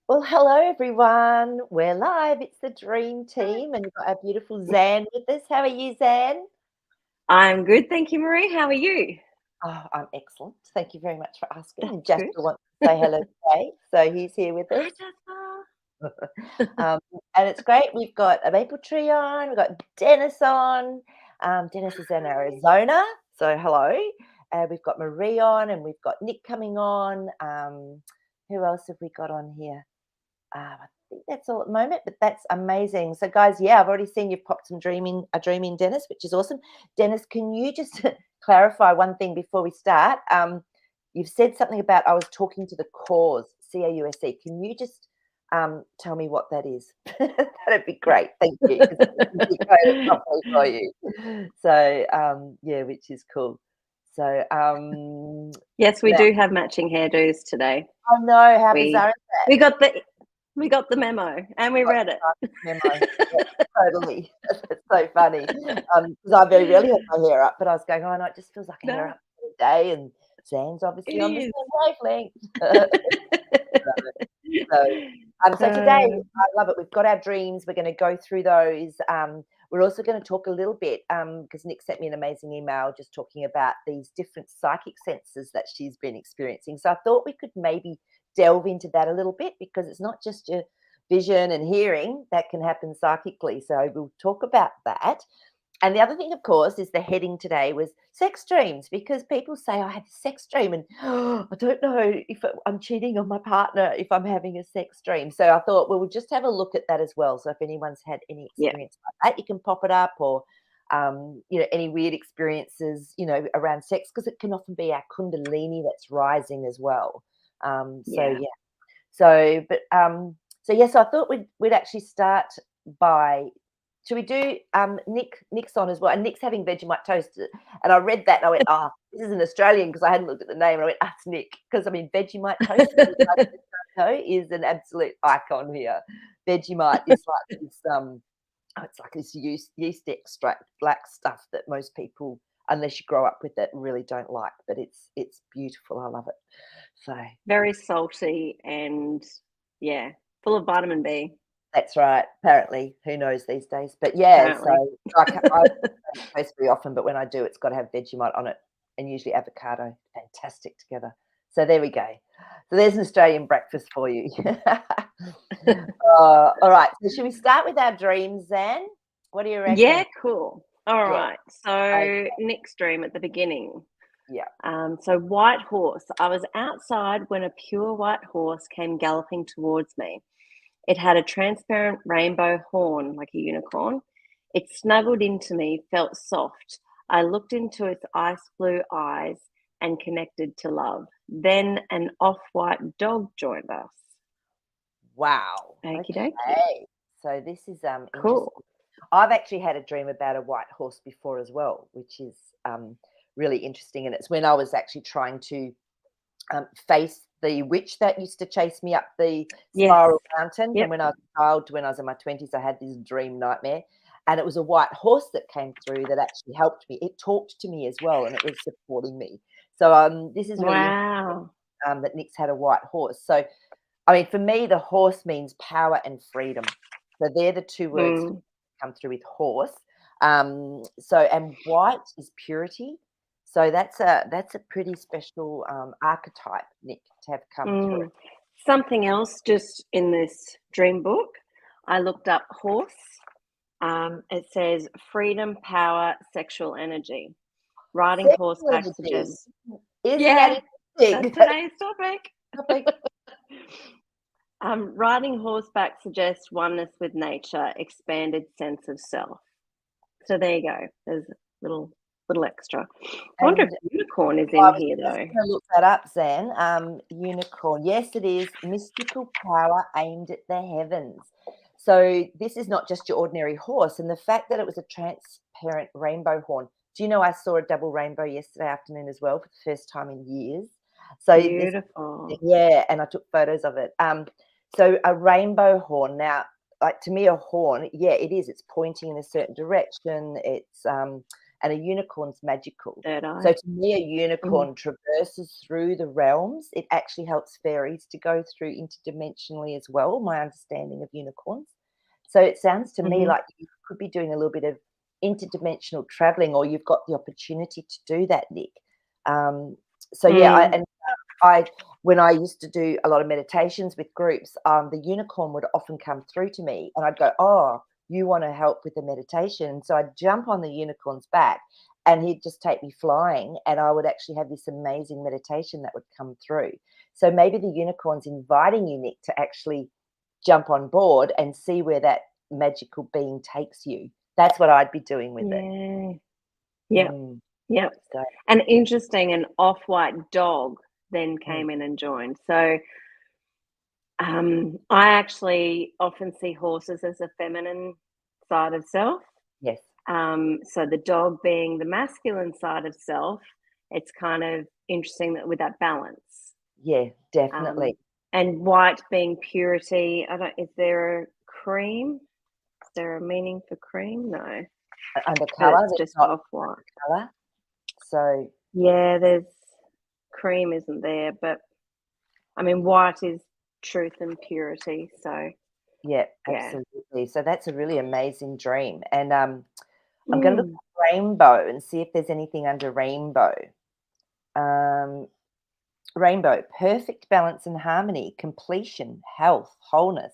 Well, hello everyone. We're live. It's the dream team, and we've got our beautiful Zan with us. How are you, Zan? I'm good, thank you, Marie. How are you? Oh, I'm excellent. Thank you very much for asking. That's And good. Jasper wants to say hello today, so he's here with us. Hi, Jasper. um, and it's great. We've got a maple tree on. We've got Dennis on. Dennis is in Hi. Arizona, so hello. We've got Marie on, and we've got Nick coming on. Who else have we got on here? I think that's all at the moment, but that's amazing. So, guys, yeah, I've already seen you've popped some dreaming, Dennis, which is awesome. Dennis, can you just clarify one thing before we start? You've said something about I was talking to the cause, CAUSE. Can you just tell me what that is? That'd be great. Thank you. 'Cause I can decode it properly for you. So, yeah, which is cool. So, Yes, we now, do have matching hairdos today. I know how We bizarre is that? we got the we got the memo and we Got read the it. right memo. Yeah, totally. That's so funny. 'Cause I very rarely have my hair up, but I was going, "Oh, no, it just feels like a hair No, up every day," and Sam's it obviously on the is. same wavelength. So, so today, Uh, I love it. We've got our dreams. We're going to go through those. We're also going to talk a little bit because Nick sent me an amazing email just talking about these different psychic senses that she's been experiencing. So I thought we could maybe delve into that a little bit because it's not just your vision and hearing that can happen psychically. So we'll talk about that. And the other thing, of course, is the heading today was sex dreams because people say I had a sex dream and I don't know if I'm cheating on my partner if I'm having a sex dream. So I thought, well, we'll just have a look at that as well. So if anyone's had any yeah, experience like that, you can pop it up or, any weird experiences, around sex because it can often be our kundalini that's rising as well. So yeah. yeah. So I thought we'd actually start by should we do Nick's on as well? And Nick's having Vegemite toast. And I read that and I went, oh, this is an Australian because I hadn't looked at the name. And I went, that's Nick. Because I mean Vegemite toast, if you guys don't know, is an absolute icon here. Vegemite is like this it's like this yeast extract, black stuff that most people, unless you grow up with it, really don't like. But it's beautiful. I love it. So Very salty and yeah, full of vitamin B. that's right. Apparently, who knows these days? But yeah, so Apparently. I don't toast very often, but when I do, it's got to have Vegemite on it, and usually avocado. Fantastic together. So there we go. So there's an Australian breakfast for you. All right. So should we start with our dreams, Zan? What do you reckon? Yeah, cool. All Yeah. right. Okay. So Nick's dream at the beginning. Yeah. So white horse. I was outside when a pure white horse came galloping towards me. It had a transparent rainbow horn like a unicorn. It snuggled into me, felt soft. I looked into its ice blue eyes and connected to love. Then an off-white dog joined us. Wow. Okie dokie. Okay. So this is Cool. interesting. I've actually had a dream about a white horse before as well, which is really interesting. And it's when I was actually trying to face the witch that used to chase me up the Yes. spiral mountain from Yep. when I was a child to when I was in my 20s. I had this dream nightmare. And it was a white horse that came through that actually helped me. It talked to me as well, and it was supporting me. So this is really interesting Wow. that Nick's had a white horse. So I mean, for me, the horse means power and freedom. So they're the two words that Mm, come through with horse. And white is purity. So that's a pretty special archetype, Nick, to have come through. mm. Something else just in this dream book, I looked up horse. It says freedom, power, sexual energy. Riding Sexual horseback energy. suggests, Isn't yeah, that interesting? that's today's topic. Topic. Riding horseback suggests oneness with nature, expanded sense of self. So there you go. There's a little extra. I wonder if And unicorn is I in was here just though. going to look that up, Zan. Unicorn. Yes, it is. Mystical power aimed at the heavens. So this is not just your ordinary horse. And the fact that it was a transparent rainbow horn. Do you know I saw a double rainbow yesterday afternoon as well for the first time in years? So this, Beautiful. yeah, and I took photos of it. So a rainbow horn. Now, like to me, a horn, yeah, it is. It's pointing in a certain direction. and a unicorn's magical. Third So eye. to me, a unicorn traverses through the realms. It actually helps fairies to go through interdimensionally as well, my understanding of unicorns. So it sounds to me Mm-hmm. like you could be doing a little bit of interdimensional traveling, or you've got the opportunity to do that, Nick. So yeah, I when I used to do a lot of meditations with groups, the unicorn would often come through to me, and I'd go, "Oh, you want to help with the meditation?" So I'd jump on the unicorn's back, and he'd just take me flying, and I would actually have this amazing meditation that would come through. So maybe the unicorn's inviting you, Nick, to actually jump on board and see where that magical being takes you. That's what I'd be doing with it. Yeah. Yep. Mm, Yep. so And interesting, an off-white dog then mm, came in and joined. So I actually often see horses as a feminine side of self. yes, So the dog being the masculine side of self, it's kind of interesting that with that balance. yeah, Um, definitely. and white being purity. I don't. Is there a cream? Is there a meaning for cream? No, Under but colour, it's there's just not off white. colour. So Yeah, there's cream isn't there, but I mean white is truth and purity. So yeah, yeah. absolutely. So that's a really amazing dream. And I'm going to look Mm. at rainbow and see if there's anything under rainbow. Um, Rainbow, perfect balance and harmony, completion, health, wholeness.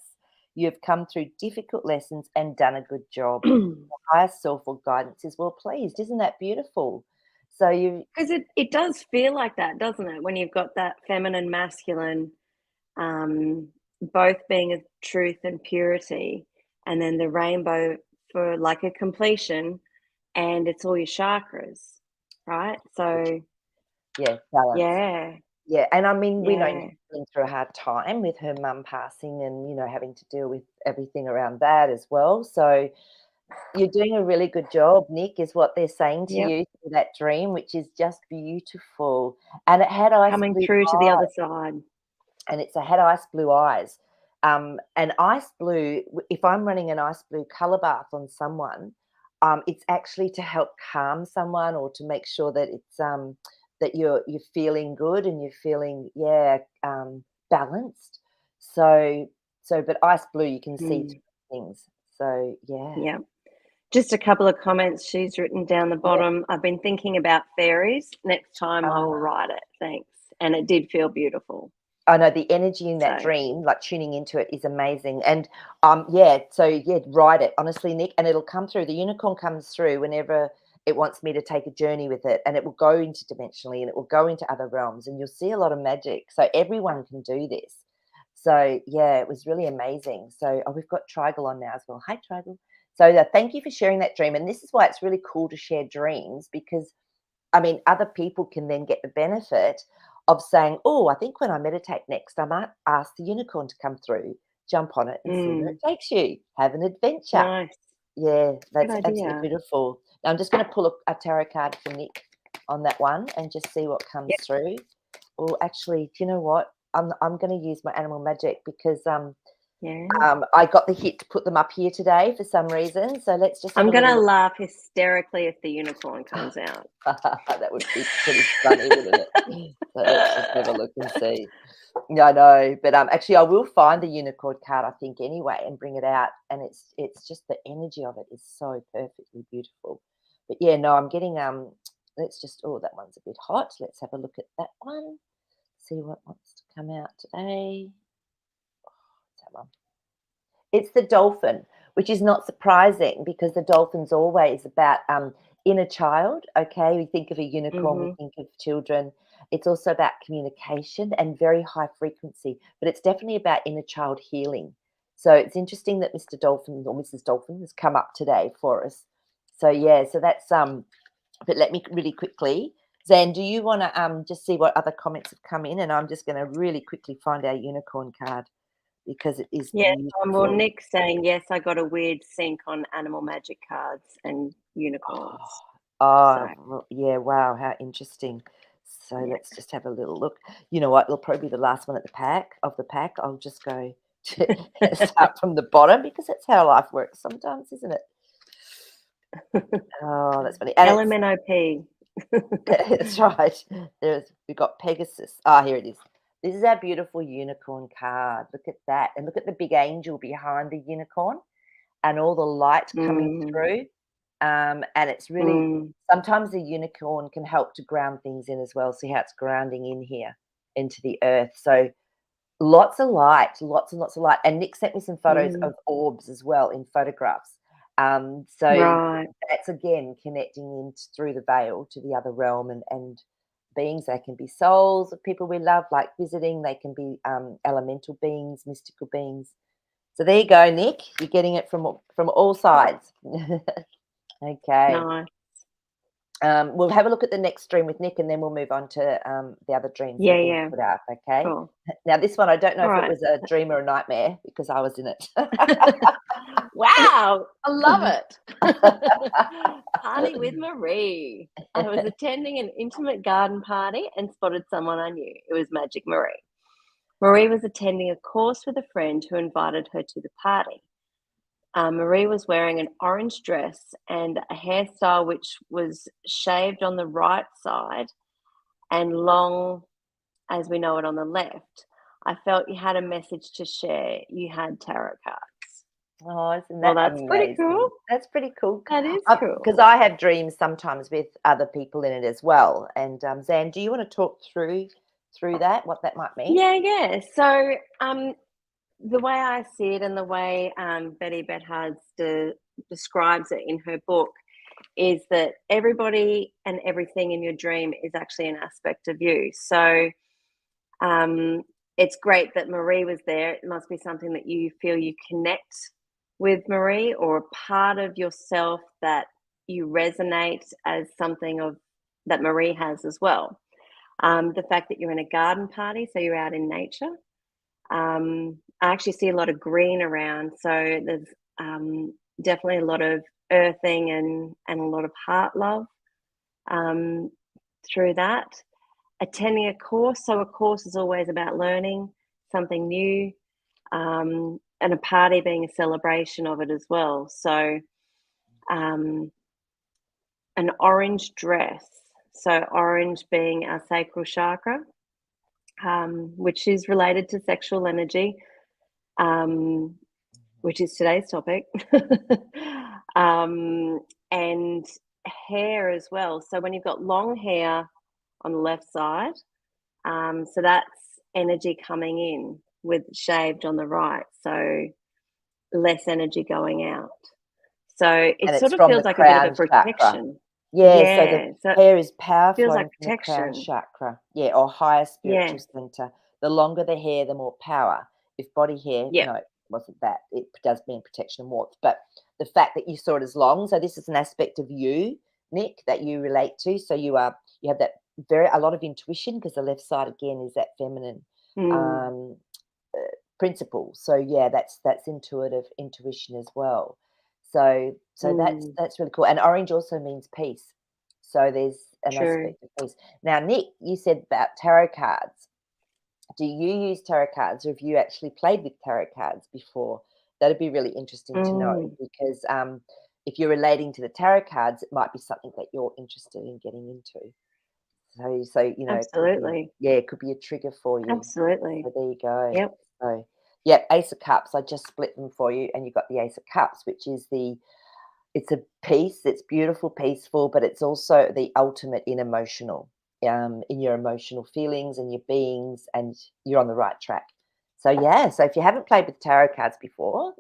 You have come through difficult lessons and done a good job. The higher self or guidance is well pleased. Isn't that beautiful? So you, Because it does feel like that, doesn't it? When you've got that feminine, masculine, both being a truth and purity, and then the rainbow for like a completion, and it's all your chakras, right? So yeah, balance. yeah, Yeah, and I mean, we know yeah, Nick's been through a hard time with her mum passing and, having to deal with everything around that as well. So you're doing a really good job, Nick, is what they're saying to yep. you through that dream, which is just beautiful. And it had ice Coming blue through to the other eyes, side. and it's a had ice blue eyes. And ice blue, if I'm running an ice blue color bath on someone, it's actually to help calm someone or to make sure that it's that you're feeling good and you're feeling balanced. But ice blue you can see Mm, through things. So yeah. yeah. Just a couple of comments she's written down the Yeah. bottom. I've been thinking about fairies. Next time I will Uh, write it. Thanks. And it did feel beautiful. I know the energy in that So, dream, like tuning into it, is amazing. And so yeah, write it honestly, Nick, and it'll come through. The unicorn comes through whenever it wants me to take a journey with it, and it will go interdimensionally and it will go into other realms, and you'll see a lot of magic. So everyone can do this. So yeah, it was really amazing. So we've got Trigal on now as well. Hi, Trigal. So thank you for sharing that dream, and this is why it's really cool to share dreams because I mean, other people can then get the benefit of saying, "Oh, I think when I meditate next, I might ask the unicorn to come through, jump on it, and see where it takes you. Have an adventure." nice. Yeah, Good that's absolutely idea. beautiful. Now, I'm just going to pull a tarot card for Nick on that one and just see what comes Yep. through. Oh, actually, do you know what? I'm going to use my animal magic because Yeah. I got the hit to put them up here today for some reason. So let's just have I'm a going little to look. laugh hysterically if the unicorn comes out. That would be pretty funny, wouldn't it? So let's just have a look and see. Yeah, I know, but actually, I will find the unicorn card, I think, anyway, and bring it out. And it's just the energy of it is so perfectly beautiful. But yeah, no, I'm getting Let's just. Oh, that one's a bit hot. Let's have a look at that one. See what wants to come out today. What's that one? It's the dolphin, which is not surprising because the dolphin's always about inner child. Okay, we think of a unicorn, we Hmm. think of children. It's also about communication and very high frequency, but it's definitely about inner child healing. So it's interesting that Mr. Dolphin or Mrs. Dolphin has come up today for us. So yeah, so that's But let me really quickly, Zan, do you want to just see what other comments have come in, and I'm just going to really quickly find our unicorn card because it is Yes. Well, beautiful. Nick's saying, yes, I got a weird sync on animal magic cards and Oh, unicorns. So, yeah, wow, how interesting. So yeah. let's just have a little look. You know what? It'll probably be the last one at the pack. I'll just go to start from the bottom because that's how life works sometimes, isn't it? Oh, that's funny. And it's LMNOP. that's right. We've got Pegasus. Ah, here it is. This is our beautiful unicorn card. Look at that. And look at the big angel behind the unicorn and all the light coming Mm, through. And it's really mm, sometimes the unicorn can help to ground things in as well. See how it's grounding in here into the earth. So lots of light, lots and lots of light. And Nick sent me some photos mm. of orbs as well in photographs. So Right. that's again connecting in through the veil to the other realm and beings. They can be souls of people we love, like visiting. They can be elemental beings, mystical beings. So there you go, Nick. You're getting it from all sides. Okay. Nice. We'll have a look at the next dream with Nick, and then we'll move on to the other dreams that Yeah, have been yeah. put up. Okay. Cool. Now, this one, I don't know All if it right. was a dream or a nightmare because I was in it. Wow, I love it. Party with Marie. I was attending an intimate garden party and spotted someone I knew. It was Magic Maree. Marie was attending a course with a friend who invited her to the party. Marie was wearing an orange dress and a hairstyle which was shaved on the right side and long as we know it on the left. I felt you had a message to share. You had tarot cards. Oh, isn't Well, that that's pretty cool. amazing? That's pretty cool. That is Because cool. I have dreams sometimes with other people in it as well. And Zan, do you want to talk through that, what that might mean? Yeah, yeah. So, the way I see it and the way Betty Bethards describes it in her book is that everybody and everything in your dream is actually an aspect of you. So, it's great that Marie was there. It must be something that you feel you connect with Marie or a part of yourself that you resonate as something of that Marie has as well. The fact that you're in a garden party, so you're out in nature. I actually see a lot of green around, so there's definitely a lot of earthing and a lot of heart love um, through that. Attending a course, so a course is always about learning something new, and a party being a celebration of it as well. So, um, an orange dress, so orange being our sacral chakra, which is related to sexual energy, um, which is today's topic, um, and hair as well. So when you've got long hair on the left side, so that's energy coming in with shaved on the right. So less energy going out. So it And sort it's of from the feels like a bit of a crown chakra. protection. Yeah, so the Yeah. So it hair is power feels flowing like from the crown protection. chakra. Yeah, or higher Yeah. spiritual center. The longer the hair, the more power. If body hair, Yep. no, it wasn't that. It does mean protection and warmth. But the fact that you saw it as long, so this is an aspect of you, Nick, that you relate to. So you have that a lot of intuition because the left side again is that feminine Mm, um, principle. So yeah, that's intuition as well. So mm, that's really cool. And orange also means peace. So there's an true. aspect of peace. Now, Nick, you said about tarot cards. Do you use tarot cards, or have you actually played with tarot cards before? That'd be really interesting to know Mm, because if you're relating to the tarot cards, it might be something that you're interested in getting into. So it could be absolutely. it could be a trigger for you. Absolutely. So there you go. Yep. So yeah, Ace of Cups. I just split them for you, and you've got the Ace of Cups, which is it's a peace. It's beautiful, peaceful, but it's also the ultimate in your emotional feelings and your beings, and you're on the right track. So yeah. So if you haven't played with tarot cards before,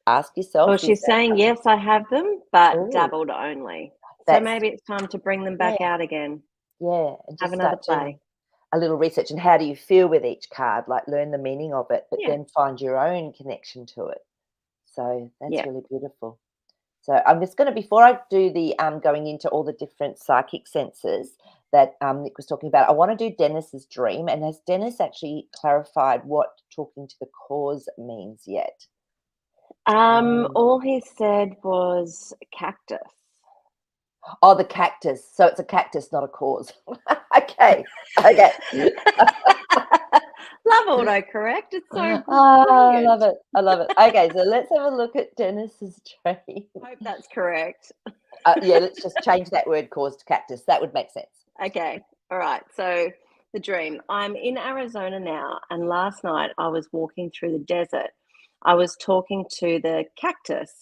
ask Well, yourself: is she's that saying, something? yes, I have them, but Oh, dabbled only. So that's maybe it's time to bring them yeah, back out again. yeah, and Have just another start play. doing a little research. And how do you feel with each card? Like learn the meaning of it, but Yeah. then find your own connection to it. So that's Yeah. really beautiful. So I'm just going to, before I do the going into all the different psychic senses that Nick was talking about, I want to do Dennis's dream. And has Dennis actually clarified what talking to the cause means yet? Um, All he said was cactus. oh, the cactus. So it's a cactus, not a cause. Okay. Okay. Love autocorrect. It's so Ah, brilliant. I love it. Okay, so let's have a look at Dennis's dream. Hope that's correct. Yeah, let's just change that word cause to cactus. That would make sense. Okay. All right. So the dream. I'm in Arizona now, and last night I was walking through the desert. I was talking to the cactus.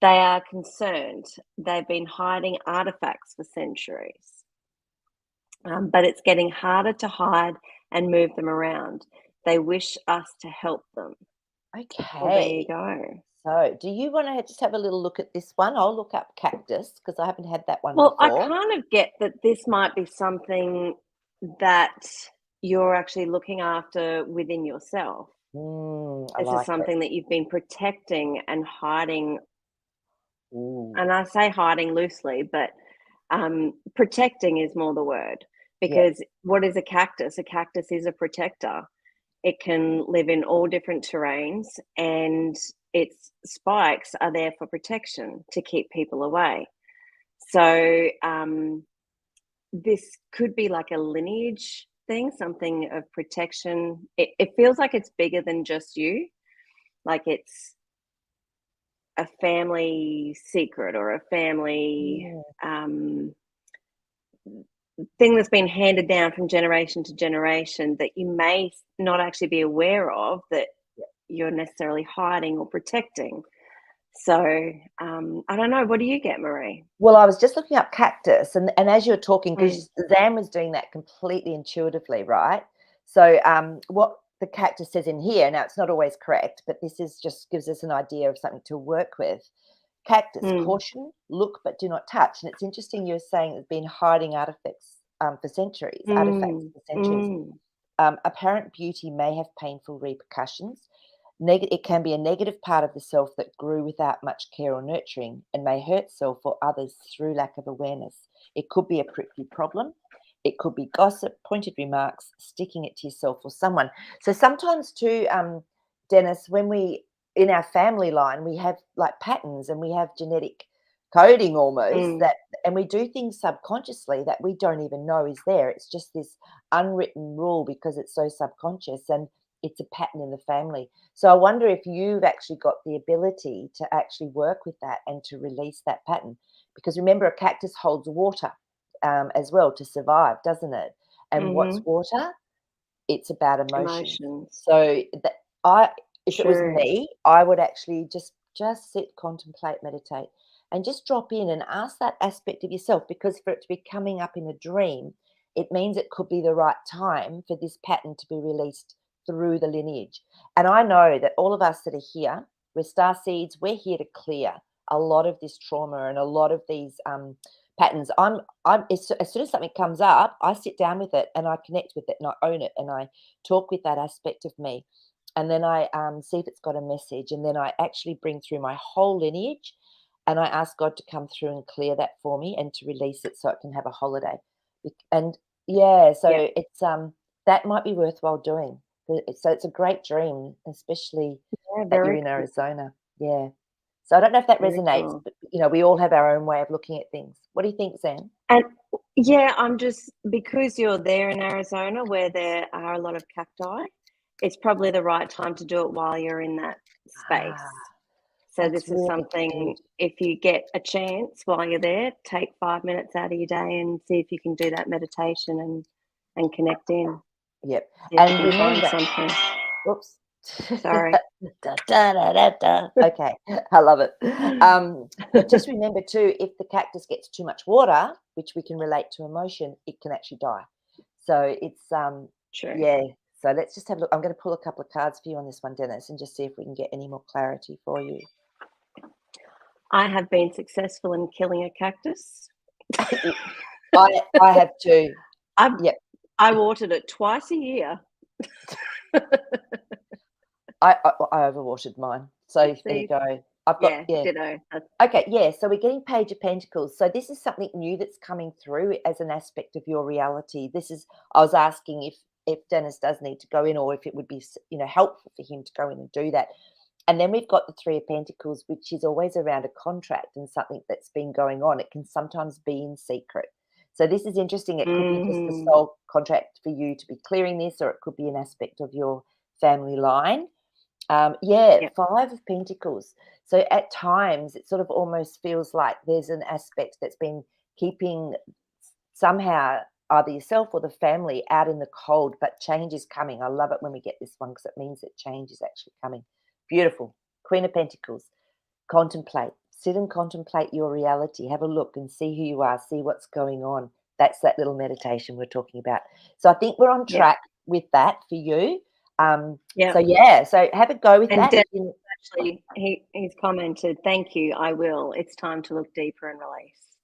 They are concerned. They've been hiding artifacts for centuries, but it's getting harder to hide and move them around. They wish us to help them. Well, there you Okay. go. So, do you want to just have a little look at this one? I'll look up cactus because I haven't had that one Well, I before. kind of get that this might be something that you're actually looking after within yourself. I This is like it. something that you've been protecting and hiding, Ooh, and I say hiding loosely, but protecting is more the word, yeah. because what is a cactus? A cactus is a protector. It can live in all different terrains, and its spikes are there for protection to keep people away. So this could be like a lineage thing, something of protection. It feels like it's bigger than just you, like it's a family secret or a family Mm. thing that's been handed down from generation to generation that you may not actually be aware of, that you're necessarily hiding or protecting. So I don't know. What do you get, Maree? Well, I was just looking up cactus, and as you're talking, Mm, because Zan was doing that completely intuitively, right? So, what the cactus says in here, now it's not always correct, but this is just gives us an idea of something to work with. Cactus, mm, caution, look but do not touch. And it's interesting you're saying it's been hiding artifacts for centuries, artifacts mm, for centuries. mm, Apparent beauty may have painful repercussions. It can be a negative part of the self that grew without much care or nurturing and may hurt self or others through lack of awareness. It could be a prickly problem. It could be gossip, pointed remarks, sticking it to yourself or someone. So sometimes too, Dennis, when we in our family line we have like patterns and we have genetic coding almost mm, that, and we do things subconsciously that we don't even know is there. It's just this unwritten rule because it's so subconscious and it's a pattern in the family. So I wonder if you've actually got the ability to actually work with that and to release that pattern. Because remember, a cactus holds water as well to survive, doesn't it? And what's mm-hmm. water? It's about emotions. Emotions. So that I, if it was True. me, I would actually just sit, contemplate, meditate, and just drop in and ask that aspect of yourself. Because for it to be coming up in a dream, it means it could be the right time for this pattern to be released through the lineage. And I know that all of us that are here, we're star seeds. We're here to clear a lot of this trauma and a lot of these patterns. I'm as soon as something comes up, I sit down with it and I connect with it and I own it and I talk with that aspect of me, and then I see if it's got a message, and then I actually bring through my whole lineage, and I ask God to come through and clear that for me and to release it so it can have a holiday. And yeah, so Yep. it's that might be worthwhile doing. So it's a great dream, especially Yeah, that you're very in cool. Arizona. Yeah. So I don't know if that Very resonates, cool. but we all have our own way of looking at things. What do you think, Zan? And yeah, I'm just, because you're there in Arizona where there are a lot of cacti, it's probably the right time to do it while you're in that space. Ah, So that's this is really something, good. if you get a chance while you're there, take 5 minutes out of your day and see if you can do that meditation and connect in. Yep. See if you And can find remember, something. oops. Sorry. Da, da, da, da, da. Okay, I love it. But just remember too, if the cactus gets too much water, which we can relate to emotion, it can actually die. So it's True. yeah. So let's just have a look. I'm going to pull a couple of cards for you on this one, Dennis, and just see if we can get any more clarity for you. I have been successful in killing a cactus. I have too. I Yep. I watered it twice a year. I overwatered mine. So there you See, go. I've got yeah, yeah. ditto. Okay, yeah. So we're getting Page of Pentacles. So this is something new that's coming through as an aspect of your reality. This is, I was asking if Dennis does need to go in, or if it would be helpful for him to go in and do that. And then we've got the Three of Pentacles, which is always around a contract and something that's been going on. It can sometimes be in secret. So this is interesting. It could be just the Mm, sole contract for you to be clearing this, or it could be an aspect of your family line. Yeah, Yep. 5 of Pentacles. So at times it sort of almost feels like there's an aspect that's been keeping somehow either yourself or the family out in the cold, but change is coming. I love it when we get this one because it means that change is actually coming. Beautiful. Queen of Pentacles. Contemplate. Sit and contemplate your reality. Have a look and see who you are, see what's going on. That's that little meditation we're talking about. So I think we're on Yep. track with that for you. So Yep. yeah, so have a go with And that. Dennis If you, actually, he's commented, "Thank you. I will. It's time to look deeper and release."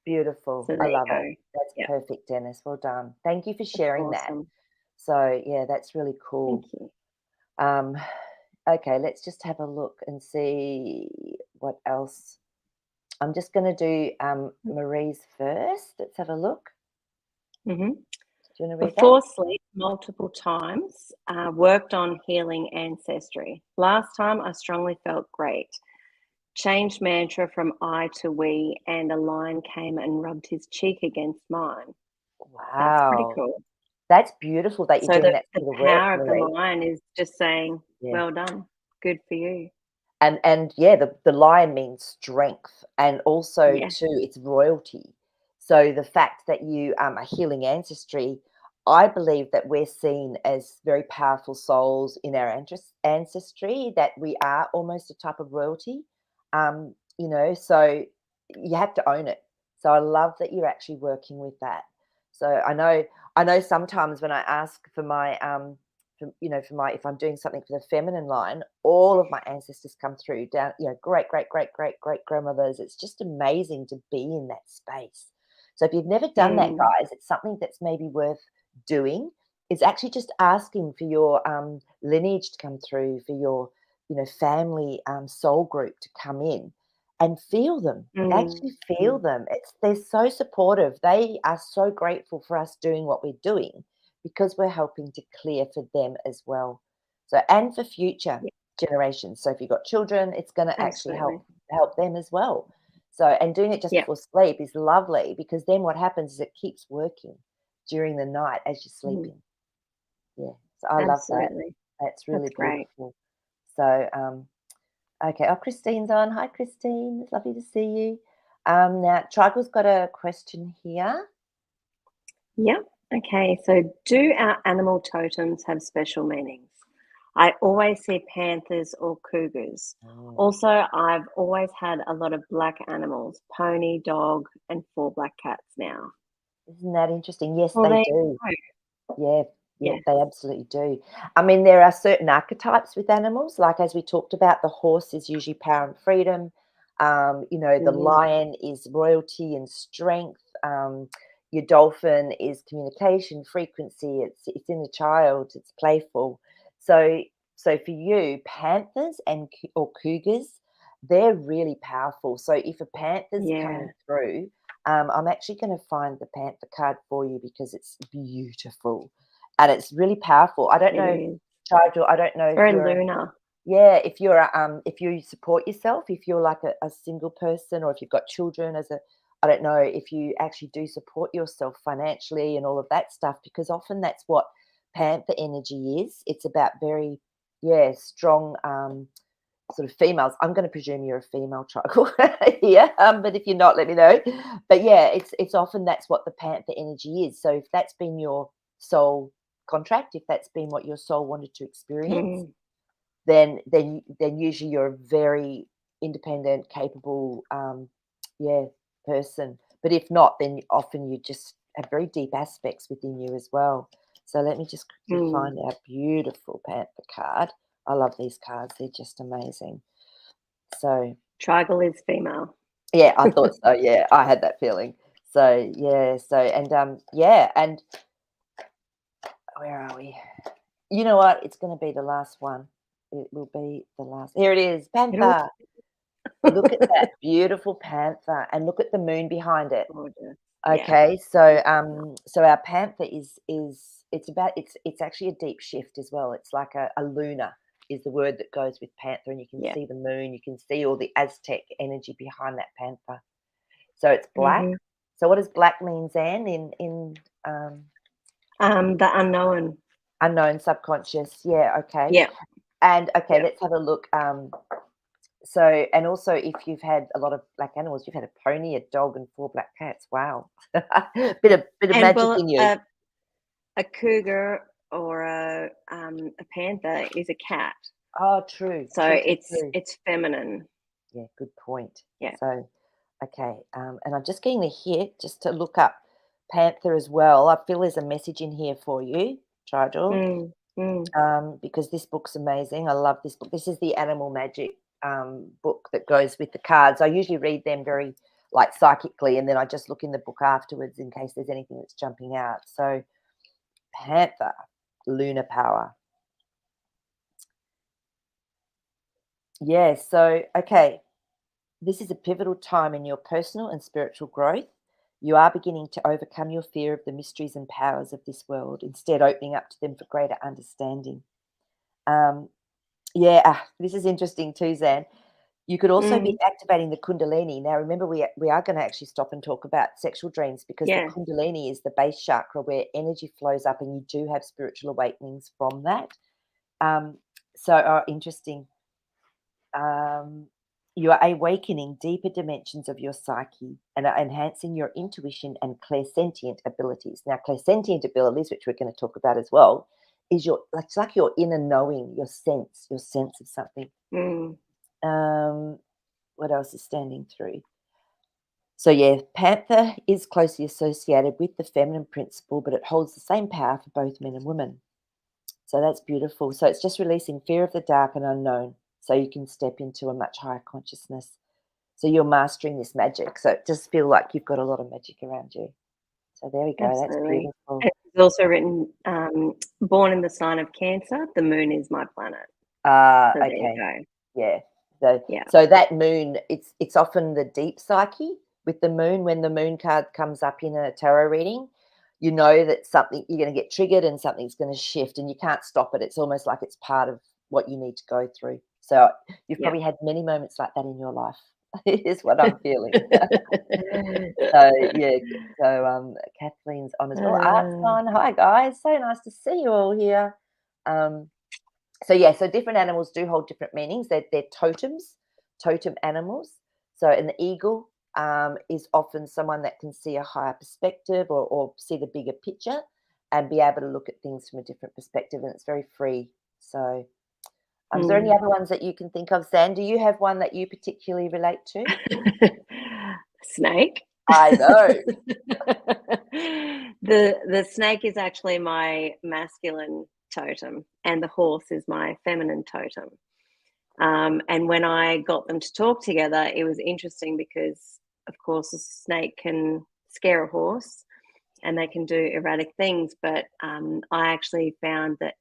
beautiful. So I there you love it. go. That's Yep. perfect, Dennis. Well done. Thank you for That's sharing that. awesome. So yeah, that's really Thank cool. you. Um, okay, let's just have a look and see what else. I'm just going to do Marie's first. Let's have a look. hmm Do you want to read that? Before sleep, multiple times, worked on healing ancestry. Last time, I strongly felt great. Changed mantra from I to we, and a lion came and rubbed his cheek against mine. That's pretty Wow. cool. That's beautiful that you're So doing the, that the sort of work, power of the Marie. lion is just saying, Yeah. well done, good for you. And yeah, the lion means strength, and also Yeah. too, it's royalty. So the fact that you are healing ancestry, I believe that we're seen as very powerful souls in our ancestry, that we are almost a type of royalty. So you have to own it. So I love that you're actually working with that. So I know sometimes when I ask for my for my if I'm doing something for the feminine line, all of my ancestors come through down, great, great, great, great, great grandmothers. It's just amazing to be in that space. So if you've never done that, Mm, guys, it's something that's maybe worth doing. Is actually just asking for your lineage to come through, for your family soul group to come in and feel them. mm, Actually feel mm. them. They're so supportive. They are so grateful for us doing what we're doing because we're helping to clear for them as well. So and for future Yeah, generations. So if you've got children, it's going to actually absolutely. help them as well. So and doing it just Yeah. before sleep is lovely because then what happens is it keeps working during the night as you're Mhm. sleeping. Yeah. So I love that. Absolutely. That's really That's great. beautiful. So okay. Oh, Christine's on. Hi, Christine. It's lovely to see you. Now, Trigal's got a question here. Yeah. Okay. So, do our animal totems have special meanings? I always see panthers or cougars. Oh, Also, I've always had a lot of black animals, pony, dog, and 4 black cats now. isn't that interesting? Yes, Well, they there do. you Yeah, go. yeah, Yes. they absolutely do. I mean, there are certain archetypes with animals, like as we talked about, the horse is usually power and freedom. The Mhm. lion is royalty and strength. Your dolphin is communication, frequency. It's in the child. It's playful. So so for you, panthers and or cougars, they're really powerful. So if a panther's Yeah, coming through, I'm actually going to find the panther card for you because it's beautiful and it's really powerful. I don't it know, is. Chidel, I don't know It's if very you're, lunar. yeah, if you support yourself, if you're like a single person or if you've got children I don't know if you actually do support yourself financially and all of that stuff, because often that's what panther energy is. It's about very, yeah, strong, sort of females. I'm going to presume you're a female triangle here, but if you're not, let me know. But yeah, it's often that's what the panther energy is. So if that's been your soul contract, if that's been what your soul wanted to experience, Mm. then usually you're a very independent, capable, yeah, person. But if not, then often you just have very deep aspects within you as well. So let me just quickly Mm. find our beautiful panther card. I love these cards; they're just amazing. So Trigal is female. yeah, I thought so. Yeah, I had that feeling. So yeah, and where are we? You know what? It's going to be the last one. It will be the last. Here it is, It'll panther. Look at that beautiful panther, and look at the moon behind it. gorgeous. Yeah. Okay, so Beautiful. so our panther is it's actually a deep shift as well. It's like a lunar is the word that goes with panther, and you can Yeah. see the moon, you can see all the Aztec energy behind that panther. So it's black. hmm So what does black mean, Zan, in um, The unknown. unknown subconscious? Yeah, okay. Yeah. And okay, Yeah. let's have a look. So, and also, if you've had a lot of black animals, you've had a pony, a dog, and 4 black cats. Wow, bit of And magic well, in you. a cougar or a panther is a cat, Oh, true, so true, true, it's true. it's feminine. Yeah, good point. Yeah. So, okay, and I'm just getting the hit just to look up panther as well. I feel there's a message in here for you, Tridor, Mm, mm. because this book's amazing. I love this book. This is the Animal Magic book that goes with the cards. I usually read them very like psychically, and then I just look in the book afterwards in case there's anything that's jumping out. So, panther, lunar power. Yeah. So, okay. This is a pivotal time in your personal and spiritual growth. You are beginning to overcome your fear of the mysteries and powers of this world, instead, opening up to them for greater understanding. Um, yeah, this is interesting too, Zan. You could also be Mm, activating the Kundalini. Now, remember, we are going to actually stop and talk about sexual dreams because the yeah. Kundalini is the base chakra where energy flows up, and you do have spiritual awakenings from that. Um, interesting. Um, you are awakening deeper dimensions of your psyche and are enhancing your intuition and clairsentient abilities. Now, clairsentient abilities, which we're going to talk about as well, is it's like your inner knowing, your sense of something. Mm, Um, what else is standing through? So, yeah, Panther is closely associated with the feminine principle, but it holds the same power for both men and women. So that's beautiful. So it's just releasing fear of the dark and unknown so you can step into a much higher consciousness. So you're mastering this magic. So it just feel like you've got a lot of magic around you. So there we go. That's absolutely. beautiful. And it's also written, born in the sign of Cancer. The moon is my planet. So there you Okay. go. Yeah. So Yeah. so that moon, it's often the deep psyche with the moon. When the moon card comes up in a tarot reading, you know that something you're going to get triggered and something's going to shift, and you can't stop it. It's almost like it's part of what you need to go through. So you've Yeah. probably had many moments like that in your life. Is what I'm feeling. So yeah. So Kathleen's on as well. Art's Uh, on. Hi guys. So nice to see you all here. Um, so yeah, so different animals do hold different meanings. They're totems, totem animals. So an eagle is often someone that can see a higher perspective, or see the bigger picture and be able to look at things from a different perspective, and it's very free. So is there any mm. other ones that you can think of, Zan? Do you have one that you particularly relate to? Snake. I know. The snake is actually my masculine totem, and the horse is my feminine totem. And when I got them to talk together, it was interesting because, of course, a snake can scare a horse and they can do erratic things. But I actually found that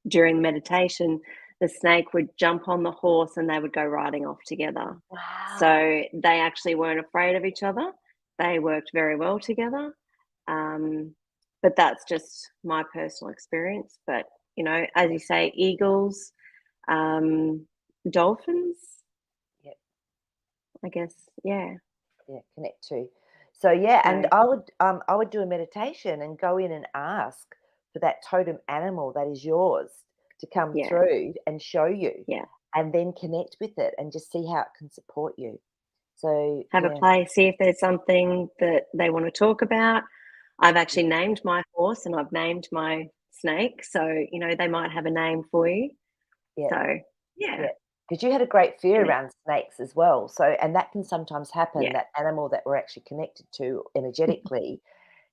during meditation, the snake would jump on the horse and they would go riding off together. Wow. So they actually weren't afraid of each other. They worked very well together. Um, but that's just my personal experience. But, as you say, eagles, um, dolphins, Yeah, I guess. Yeah. yeah, connect to. So yeah, and So, I would do a meditation and go in and ask for that totem animal that is yours to come yeah. through and show you, Yeah. and then connect with it and just see how it can support you. So Have a yeah, play, see if there's something that they want to talk about. I've actually named my horse and I've named my snake. So, they might have a name for you. yeah, So, yeah. yeah. Because you had a great fear Connect. around snakes as well. So, and that can sometimes happen. Yeah. That animal that we're actually connected to energetically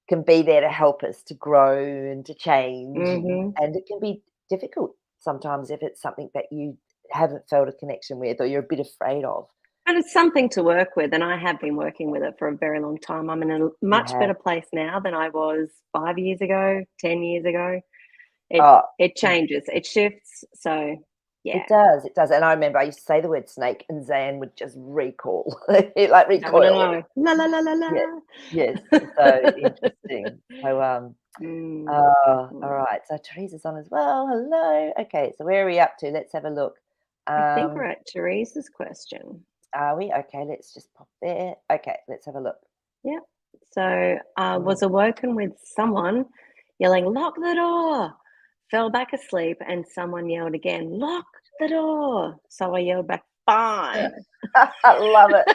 can be there to help us to grow and to change, Hmm. and it can be difficult sometimes if it's something that you haven't felt a connection with or you're a bit afraid of. But it's something to work with. And I have been working with it for a very long time. I'm in a You much have. better place now than I was 5 years ago, 10 years ago. It Oh, it changes, it shifts. So, yeah. it does, and I remember I used to say the word snake and Zan would just recoil, like Don't want to recoil. know. La la la la Yeah, la. yes, so interesting. So, Mm, all mm. right, so Teresa's on as well, hello. Okay, so where are we up to? Let's have a look. I think we're Um, at Teresa's question. are we? Okay, let's just pop there. Okay, let's have a look. Yeah. So, Mm. was awoken with someone yelling, "Lock the door!" fell back asleep, and someone yelled again, "Lock the door." So I yelled back, "Fine." I love it.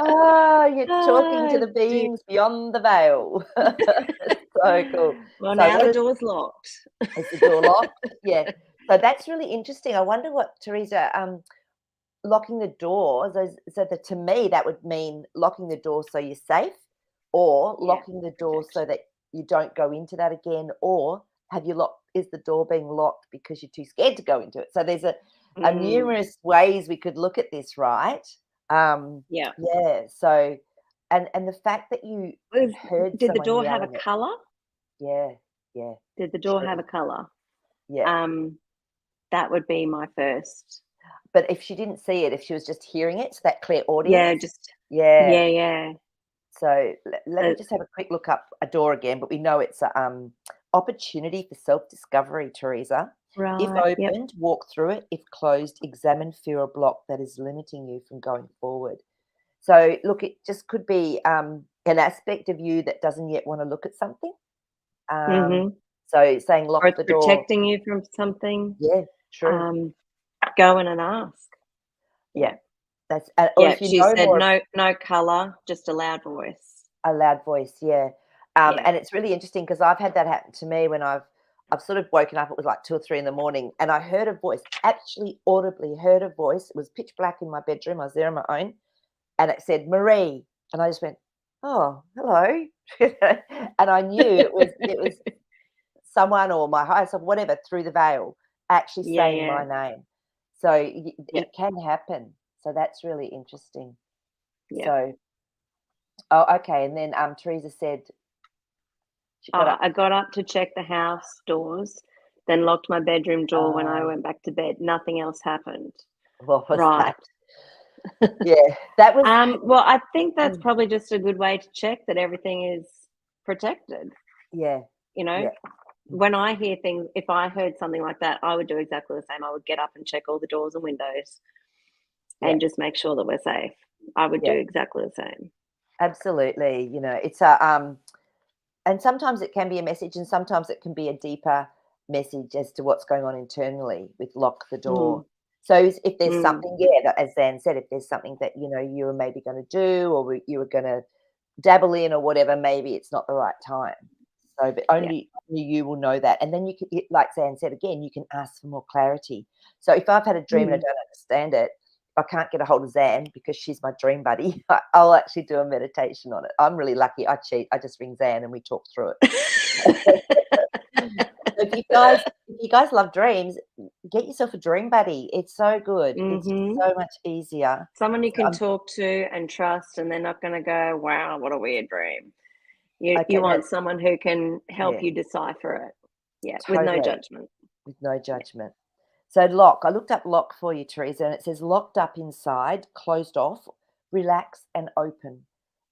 Oh, you're talking to Oh, the dear. beings beyond the veil. So cool. Well, So now what the is door's locked. the door locked? Yeah. So that's really interesting. I wonder what Teresa, locking the door, so that to me, that would mean locking the door so you're safe, or Yeah, locking the door so protection. that you don't go into that again, or have you locked is the door being locked because you're too scared to go into it? So there's a Mm, numerous ways we could look at this, right? yeah. Yeah, so and the fact that you Was heard Did the someone door have a yelling it, colour? yeah, yeah, Did the door have true, a colour? yeah. Um, that would be my first. But if she didn't see it, if she was just hearing it, so that clear Yeah, audience, just yeah. yeah, yeah. So let me Uh, just have a quick look up a door again, but we know it's a opportunity for self-discovery, Teresa. If right, yep. opened, walk through it. If closed, examine fear or block that is limiting you from going forward. So look, it just could be an aspect of you that doesn't yet want to look at something. Um, Mhm. so saying Or lock it's the door. protecting you from something. Yeah, true. Um, Go in and ask. Yeah, Yeah. that's or Yeah, if you she know said more. no colour, just a loud voice. A loud voice, yeah. Yeah. And it's really interesting because I've had that happen to me when I've sort of woken up, it was like 2 or 3 in the morning, and I heard a voice, actually audibly heard a voice. It was pitch black in my bedroom, I was there on my own, and it said, "Marie," and I just went, "Oh, hello." And I knew it was someone or my higher self, whatever, through the veil, actually Yeah, saying yeah. my name. So Yeah, it can happen. So that's really interesting. yeah. So, oh, okay, and then, Teresa said she got up. I got up to check the house doors, then locked my bedroom door when I Uh, went back to bed. Nothing else happened. what was Right. that? Yeah, that was Well, I think that's mm, probably just a good way to check that everything is protected. yeah, You know, yeah, when I hear things, if I heard something like that, I would do exactly the same. I would get up and check all the doors and windows yeah, and just make sure that we're safe. I would do yeah, exactly the same. absolutely. It's a and sometimes it can be a message, and sometimes it can be a deeper message as to what's going on internally with lock the door. Mm, So if there's mm, something, yeah, as Zan said, if there's something that you were maybe going to do, or you were going to dabble in, or whatever, maybe it's not the right time. So, but yeah. only you will know that, and then you can, like Zan said again, you can ask for more clarity. So if I've had a dream and I Mm. don't understand it, if I can't get a hold of Zan because she's my dream buddy, I'll actually do a meditation on it. I'm really lucky. I cheat. I just ring Zan and we talk through it. If you guys love dreams, get yourself a dream buddy. It's so good. It's Mhm. so much easier. Someone you So can talk to and trust, and they're not gonna go, "Wow, what a weird dream." You okay, want that's someone who can help yeah, you decipher it. Yeah, with no totally. judgment. With no Yeah. judgment. So lock, I looked up lock for you, Teresa, and it says locked up inside, closed off, relax and open.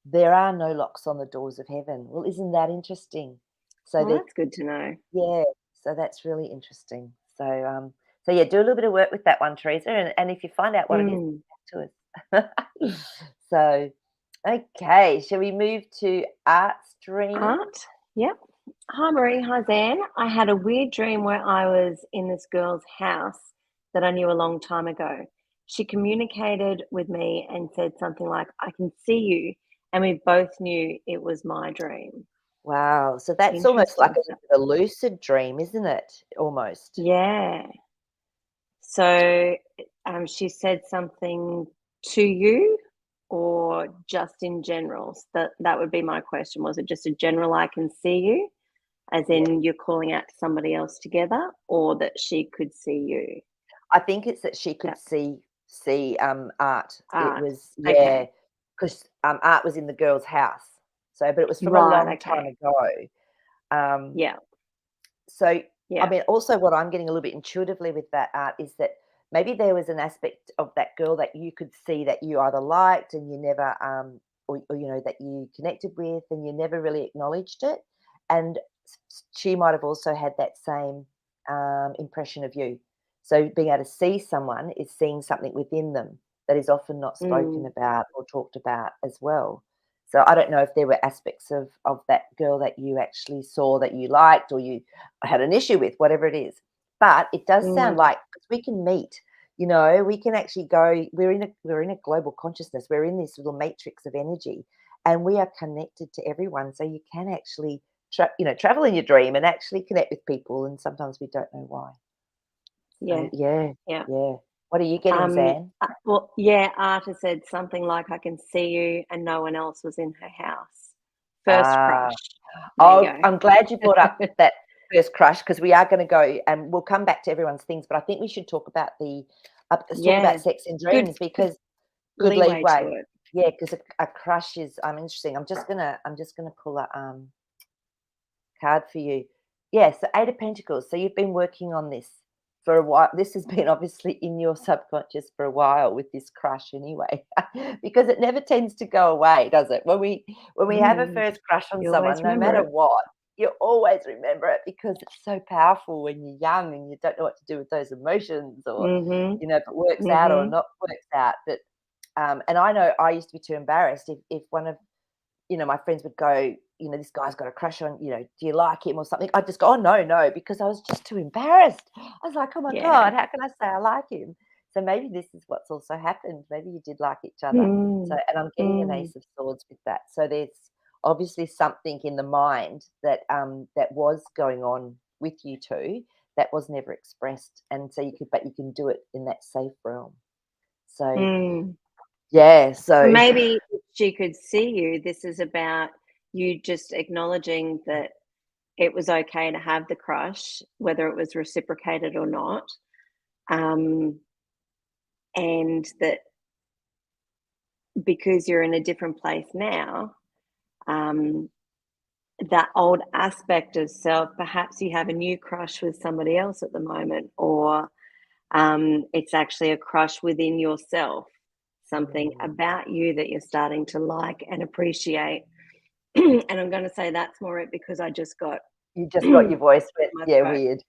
There are no locks on the doors of heaven. Well, isn't that interesting? So Well, that that's good to know. yeah, so that's really interesting. So yeah, do a little bit of work with that one, Teresa, and if you find out what it is, Mm. get back to us. So okay, shall we move to art's dream? Art? Yep. Hi, Marie. Hi, Zan. I had a weird dream where I was in this girl's house that I knew a long time ago. She communicated with me and said something like, "I can see you." And we both knew it was my dream. Wow, so that's almost like Interesting. a lucid dream, isn't it? Almost. Yeah. So, she said something to you or just in general? That would be my question. Was it just a general "I can see you," as Yeah. in you're calling out to somebody else together, or that she could see you? I think it's that she could That see, art. It art. was yeah, Okay. 'cause, art was in the girl's house. So but it was from a Right, long time okay. ago. Um, Yeah, so, I yeah. mean, also what I'm getting a little bit intuitively with that art is that maybe there was an aspect of that girl that you could see that you either liked and you never, or that you connected with and you never really acknowledged it, and she might have also had that same impression of you. So being able to see someone is seeing something within them that is often not spoken Mm, about or talked about as well. So I don't know if there were aspects of that girl that you actually saw that you liked or you had an issue with, whatever it is. But it does sound Mm, like 'cause we can meet, you know, we can actually go. We're in a global consciousness. We're in this little matrix of energy, and we are connected to everyone. So you can actually, travel in your dream and actually connect with people. And sometimes we don't know why. So yeah, yeah, yeah. yeah. What are you getting, Zan? Well, yeah, Arta said something like, "I can see you," and no one else was in her house. First Ah. crush. There you Oh, go. I'm glad you brought up that first crush because we are gonna go and we'll come back to everyone's things, but I think we should talk about let's talk Yeah, about sex and good, dreams good because good leeway to leeway. it. Yeah, because a crush is interesting. I'm just gonna pull a, card for you. Yeah, so 8 of Pentacles. So you've been working on this for a while. This has been obviously in your subconscious for a while with this crush anyway, because it never tends to go away, does it? When we have a Mm, first crush on you always someone, no remember matter it. what, you always remember it because it's so powerful when you're young and you don't know what to do with those emotions or, Mhm, if it works out or mhm. not works out. But and I know I used to be too embarrassed if one of my friends would go, this guy's got a crush on, do you like him or something? I'd just go, oh, no, no, because I was just too embarrassed. I was like, oh my Yeah. God, how can I say I like him? So maybe this is what's also happened. Maybe you did like each other. So, Mm, and I'm getting an mm, Ace of Swords with that. So there's obviously something in the mind that was going on with you two that was never expressed. And so but you can do it in that safe realm. So mm. yeah, so Maybe if she could see you, this is about you just acknowledging that it was okay to have the crush, whether it was reciprocated or not, um, and that because you're in a different place now, um, that old aspect of self, perhaps you have a new crush with somebody else at the moment, or it's actually a crush within yourself, something mm, about you that you're starting to like and appreciate. And I'm going to say that's more it because I just got you just got your in voice wet. my Yeah, throat. weird.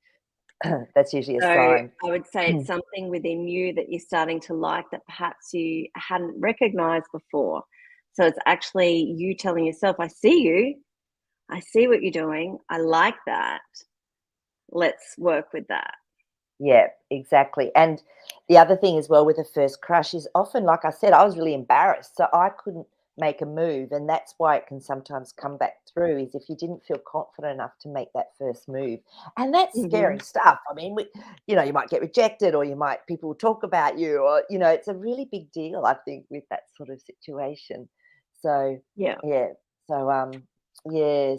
That's usually a So I sign. would say it's something within you that you're starting to like that perhaps you hadn't recognized before. So it's actually you telling yourself, I see you, I see what you're doing, I like that. Let's work with that. Yeah, exactly. And the other thing as well with a first crush is often, like I said, I was really embarrassed, so I couldn't make a move, and that's why it can sometimes come back through is if you didn't feel confident enough to make that first move. And that's Hmm. scary stuff. I mean, you might get rejected or people will talk about you or, it's a really big deal, I think, with that sort of situation. So, Yeah. yeah. So, yeah,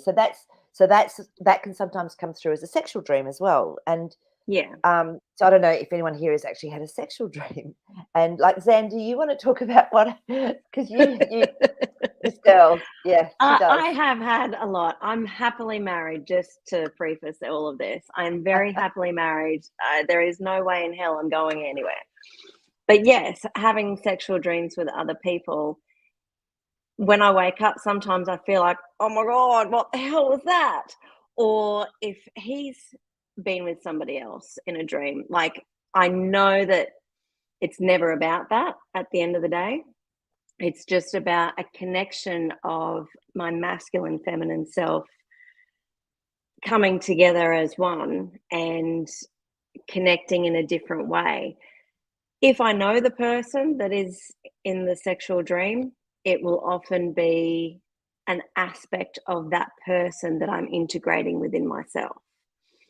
that can sometimes come through as a sexual dream as well. And Yeah. so I don't know if anyone here has actually had a sexual dream. And like Zan, do you want to talk about what? Because this girl, yeah, she I does. have had a lot. I'm happily married, just to preface all of this. I'm very happily married. There is no way in hell I'm going anywhere. But yes, having sexual dreams with other people, when I wake up, sometimes I feel like, oh my God, what the hell was that? Or if he's been with somebody else in a dream, like I know that it's never about that at the end of the day. It's just about a connection of my masculine, feminine self coming together as one and connecting in a different way. If I know the person that is in the sexual dream, it will often be an aspect of that person that I'm integrating within myself.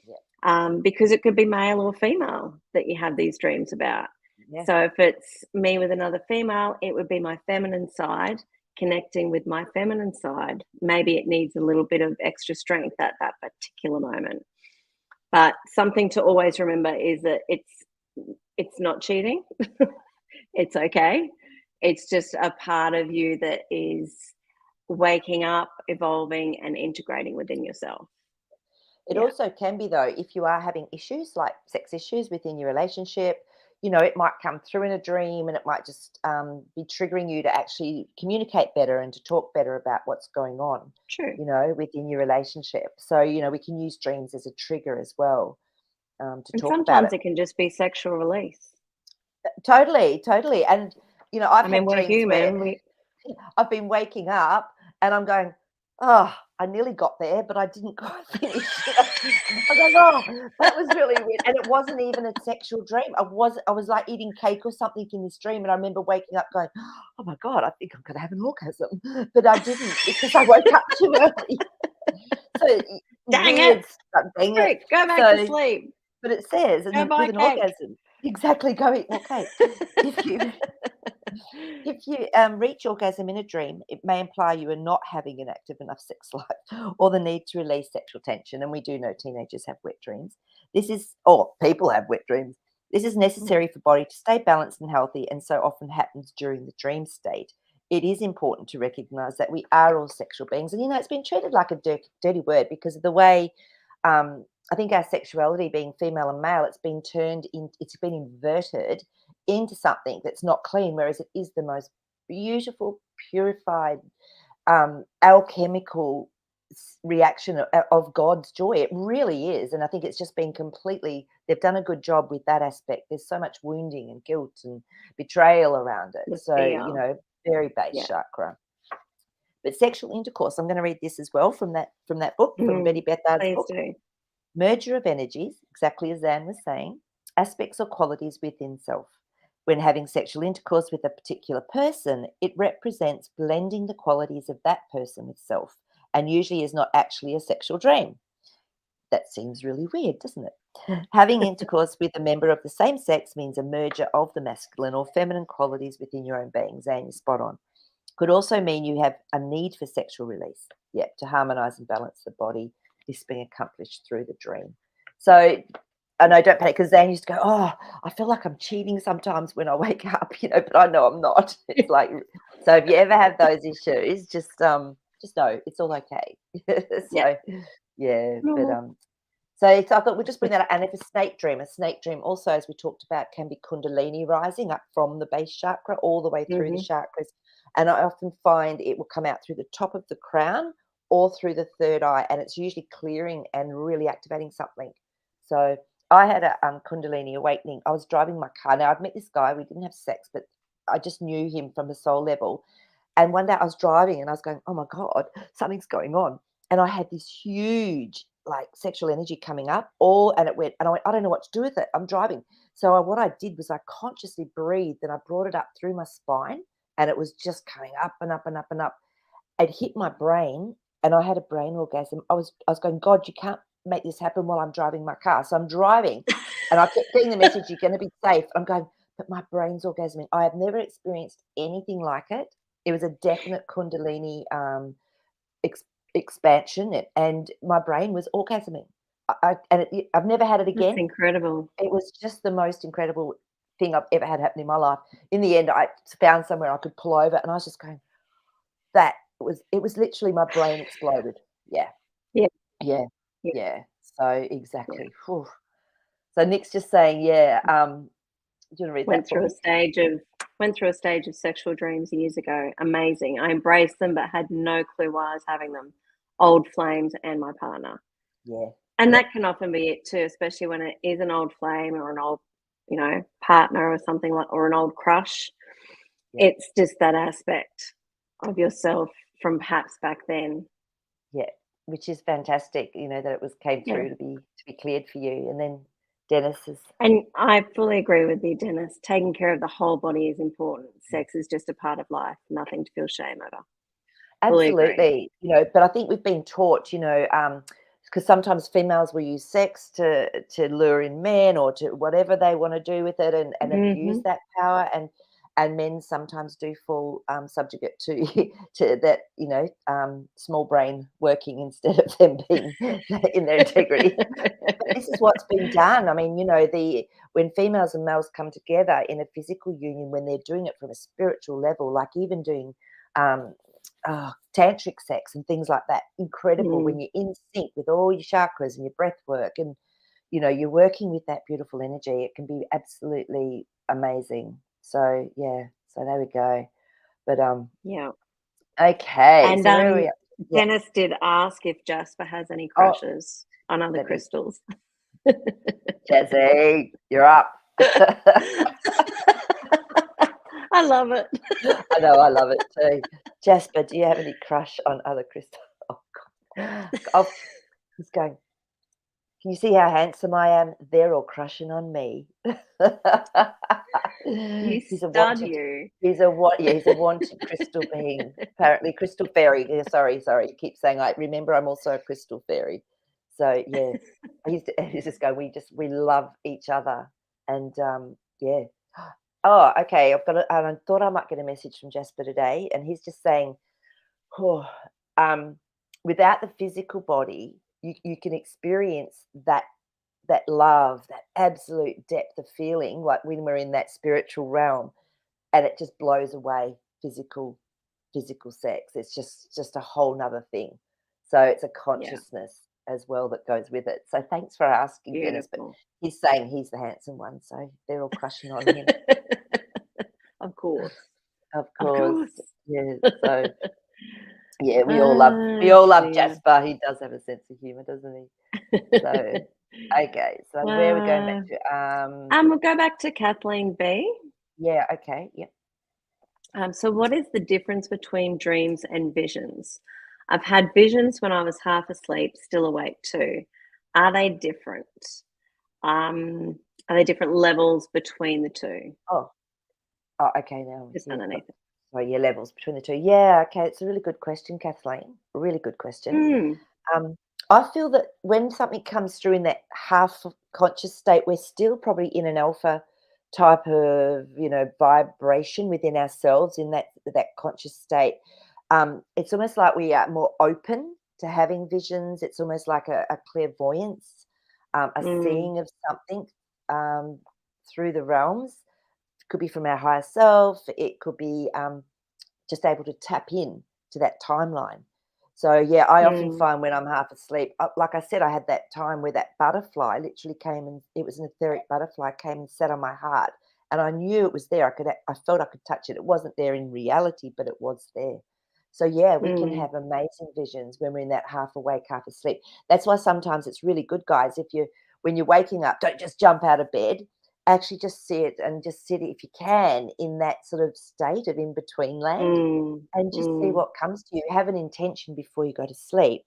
Yeah, Because it could be male or female that you have these dreams about. yeah, So if it's me with another female, it would be my feminine side connecting with my feminine side. Maybe it needs a little bit of extra strength at that particular moment. But something to always remember is that it's not cheating. It's okay. It's just a part of you that is waking up, evolving, and integrating within yourself. It Yeah, also can be though, if you are having issues like sex issues within your relationship, it might come through in a dream and it might just be triggering you to actually communicate better and to talk better about what's going on, true. within your relationship. So, we can use dreams as a trigger as well to And talk about sometimes it. it can just be sexual release. Totally, totally. And, I've I mean, had we're dreams where human. We I've been waking up. And I'm going, oh, I nearly got there, but I didn't quite finish. I was like, oh, that was really weird. And it wasn't even a sexual dream. I was like eating cake or something in this dream. And I remember waking up going, oh my God, I think I'm going to have an orgasm. But I didn't because I woke up too early. So Dang weird it. stuff. Dang it. Quick, go back to sleep. But it says, Go buy with an cake. orgasm, exactly, go eat more cake. If you reach orgasm in a dream, it may imply you are not having an active enough sex life or the need to release sexual tension. And we do know teenagers have wet dreams. Or people have wet dreams. This is necessary for body to stay balanced and healthy, and so often happens during the dream state. It is important to recognize that we are all sexual beings. And, it's been treated like a dirty word because of the way I think our sexuality being female and male, it's been inverted into something that's not clean, whereas it is the most beautiful, purified, alchemical reaction of God's joy. It really is. And I think it's just been they've done a good job with that aspect. There's so much wounding and guilt and betrayal around it. So, very base chakra. But sexual intercourse, I'm going to read this as well from that book, from Betty Bethard's book. Do. Merger of energies, exactly as Anne was saying, aspects or qualities within self. When having sexual intercourse with a particular person, it represents blending the qualities of that person with self, and usually is not actually a sexual dream. That seems really weird, doesn't it? Having intercourse with a member of the same sex means a merger of the masculine or feminine qualities within your own being. Zane, you're spot on. Could also mean you have a need for sexual release, to harmonize and balance the body. This being accomplished through the dream. So, I know, don't panic, because Zane used to go, oh, I feel like I'm cheating sometimes when I wake up, but I know I'm not. It's like, so if you ever have those issues, just know it's all okay. So, so I thought we'll just bring that up. And if a snake dream also, as we talked about, can be Kundalini rising up from the base chakra all the way through the chakras. And I often find it will come out through the top of the crown or through the third eye, and it's usually clearing and really activating something. So I had a Kundalini awakening. I was driving my car. Now, I'd met this guy. We didn't have sex, but I just knew him from a soul level. And one day I was driving and I was going, oh, my God, something's going on. And I had this huge, sexual energy coming up, and it went, and I went, I don't know what to do with it. I'm driving. So what I did was I consciously breathed and I brought it up through my spine, and it was just coming up and up and up and up. It hit my brain, and I had a brain orgasm. I was going, God, you can't make this happen while I'm driving my car. So I'm driving, and I kept getting the message, you're going to be safe. I'm going, but my brain's orgasming. I have never experienced anything like it. It was a definite Kundalini expansion, and my brain was orgasming. I've never had it again. That's incredible. It was just the most incredible thing I've ever had happen in my life. In the end, I found somewhere I could pull over, and I was just going, it was literally my brain exploded. Yeah. So exactly. Yeah. So Nick's just saying, do you want to read went that through a stage of sexual dreams years ago. Amazing. I embraced them, but had no clue why I was having them. Old flames and my partner. Yeah. And that can often be it too, especially when it is an old flame or an old, partner or something or an old crush. Yeah. It's just that aspect of yourself from perhaps back then. Yeah, which is fantastic, that it came through to be cleared for you. And then Dennis is... And I fully agree with you, Dennis. Taking care of the whole body is important. Sex is just a part of life, nothing to feel shame over. Absolutely. But I think we've been taught, because sometimes females will use sex to lure in men or to whatever they want to do with it and abuse that power. And men sometimes do fall subjugate to that, small brain working instead of them being in their integrity. But this is what's been done. I mean, when females and males come together in a physical union, when they're doing it from a spiritual level, like even doing tantric sex and things like that, incredible when you're in sync with all your chakras and your breath work and, you're working with that beautiful energy. It can be absolutely amazing. So so there we go. But okay. And so Dennis did ask if Jasper has any crushes on other crystals. Jazzy, you're up. I love it. I know, I love it too. Jasper, do you have any crush on other crystals? Oh, God. Oh, he's going, can you see how handsome I am? They're all crushing on me. You He's a stud, wanted you. he's a wanted crystal being. Apparently, crystal fairy. Yeah, sorry. You keep saying, I remember I'm also a crystal fairy. So yeah, he's just going, we love each other. And yeah. Oh, okay. And I thought I might get a message from Jasper today, and he's just saying, oh, um, without the physical body, you can experience that love, that absolute depth of feeling, like when we're in that spiritual realm, and it just blows away physical sex. It's just a whole nother thing. So it's a Yeah, consciousness as well that goes with it. So thanks for asking, Dennis. But beautiful. he's saying he's the handsome one, so they're all crushing on him. Of course. Of Of course. course. Yeah. So yeah, we Oh, all love dear. Jasper. He does have a sense of humor, doesn't he? So okay. So where are we going back Uh, to? we'll go back to Kathleen B. Yeah, okay. Yep. So, what is the difference between dreams and visions? I've had visions when I was half asleep, still awake too. Are they different? Are there different levels between the two? Oh, oh, okay. Now, Just yeah. underneath it. So yeah, levels between the two. Yeah, okay. It's a really good question, Kathleen. A really good question. Mm, Um, I feel that when something comes through in that half conscious state, we're still probably in an alpha type of, vibration within ourselves in that conscious state. It's almost like we are more open to having visions. It's almost like a clairvoyance, a mm, seeing of something um, through the realms. Could be from our higher self. It could be just able to tap in to that timeline. So yeah, I often mm, find when I'm half asleep, like I said, I had that time where that butterfly literally came and it was an etheric butterfly came and sat on my heart, and I knew it was there. I felt I could touch it. It wasn't there in reality, but it was there. So yeah, we can mm, have amazing visions when we're in that half awake, half asleep. That's why sometimes it's really good, guys. If you when you're waking up, don't just jump out of bed. Actually, just sit and just sit if you can in that sort of state of in between land mm, and just see mm. what comes to you. Have an intention before you go to sleep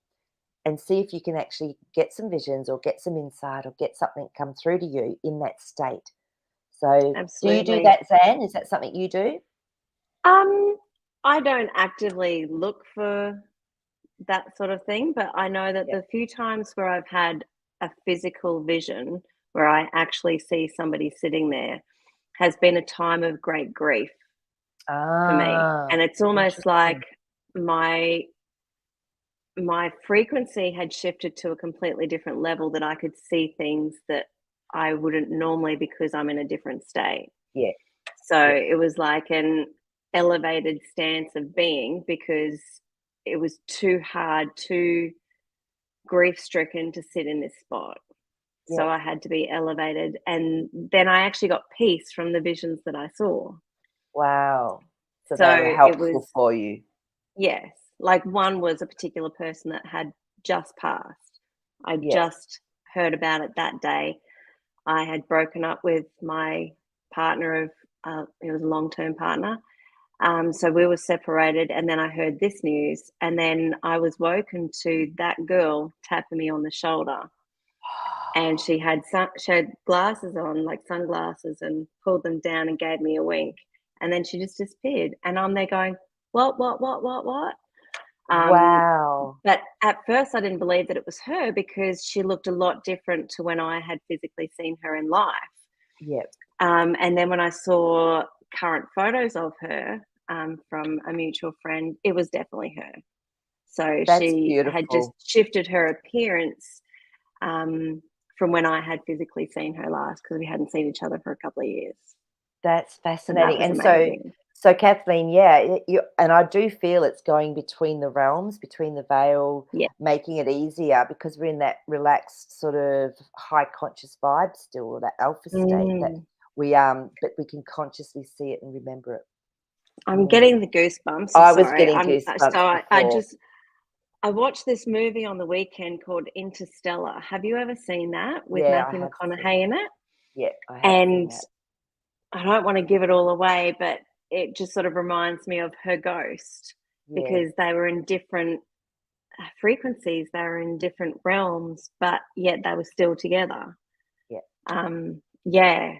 and see if you can actually get some visions or get some insight or get something come through to you in that state. So, do you do Absolutely. that, Zan? Is that something you do? Um, I don't actively look for that sort of thing, but I know that Yep. the few times where I've had a physical vision where I actually see somebody sitting there has been a time of great grief for me. Ah, And it's almost like interesting. my my frequency had shifted to a completely different level that I could see things that I wouldn't normally because I'm in a different state. Yeah, So yeah. it was like an elevated stance of being because it was too hard, too grief stricken to sit in this spot. So Yeah. I had to be elevated. And then I actually got peace from the visions that I saw. Wow. So they were So it helpful was, for you. yes, like one was a particular person that had just passed. I Yeah. just heard about it that day. I had broken up with my partner of, it was a long term partner. So we were separated, and then I heard this news, and then I was woken to that girl tapping me on the shoulder, and she had glasses on, like sunglasses, and pulled them down and gave me a wink, and then she just disappeared, and I'm there going, what? Um, Wow. but at first, I didn't believe that it was her because she looked a lot different to when I had physically seen her in life. Yeah. And then when I saw current photos of her from a mutual friend, it was definitely her. So That's she had just beautiful. shifted her appearance um, from when I had physically seen her last because we hadn't seen each other for a couple of years. That's So that fascinating. was And so amazing. so Kathleen, yeah, you and I do feel it's going between the realms, between the veil, Yeah. making it easier because we're in that relaxed sort of high conscious vibe still, or that alpha state that Mm. but we can consciously see it and remember it. I'm Yeah. getting the goosebumps. I'm I was sorry. getting goosebumps I before. just I watched this movie on the weekend called Interstellar. Have you ever seen that with Yeah, I Matthew have seen McConaughey that. in it? Yeah, I have seen And that. I don't want to give it all away, but it just sort of reminds me of her ghost. because they were in different frequencies, they were in different realms, but yet they were still together. Yeah.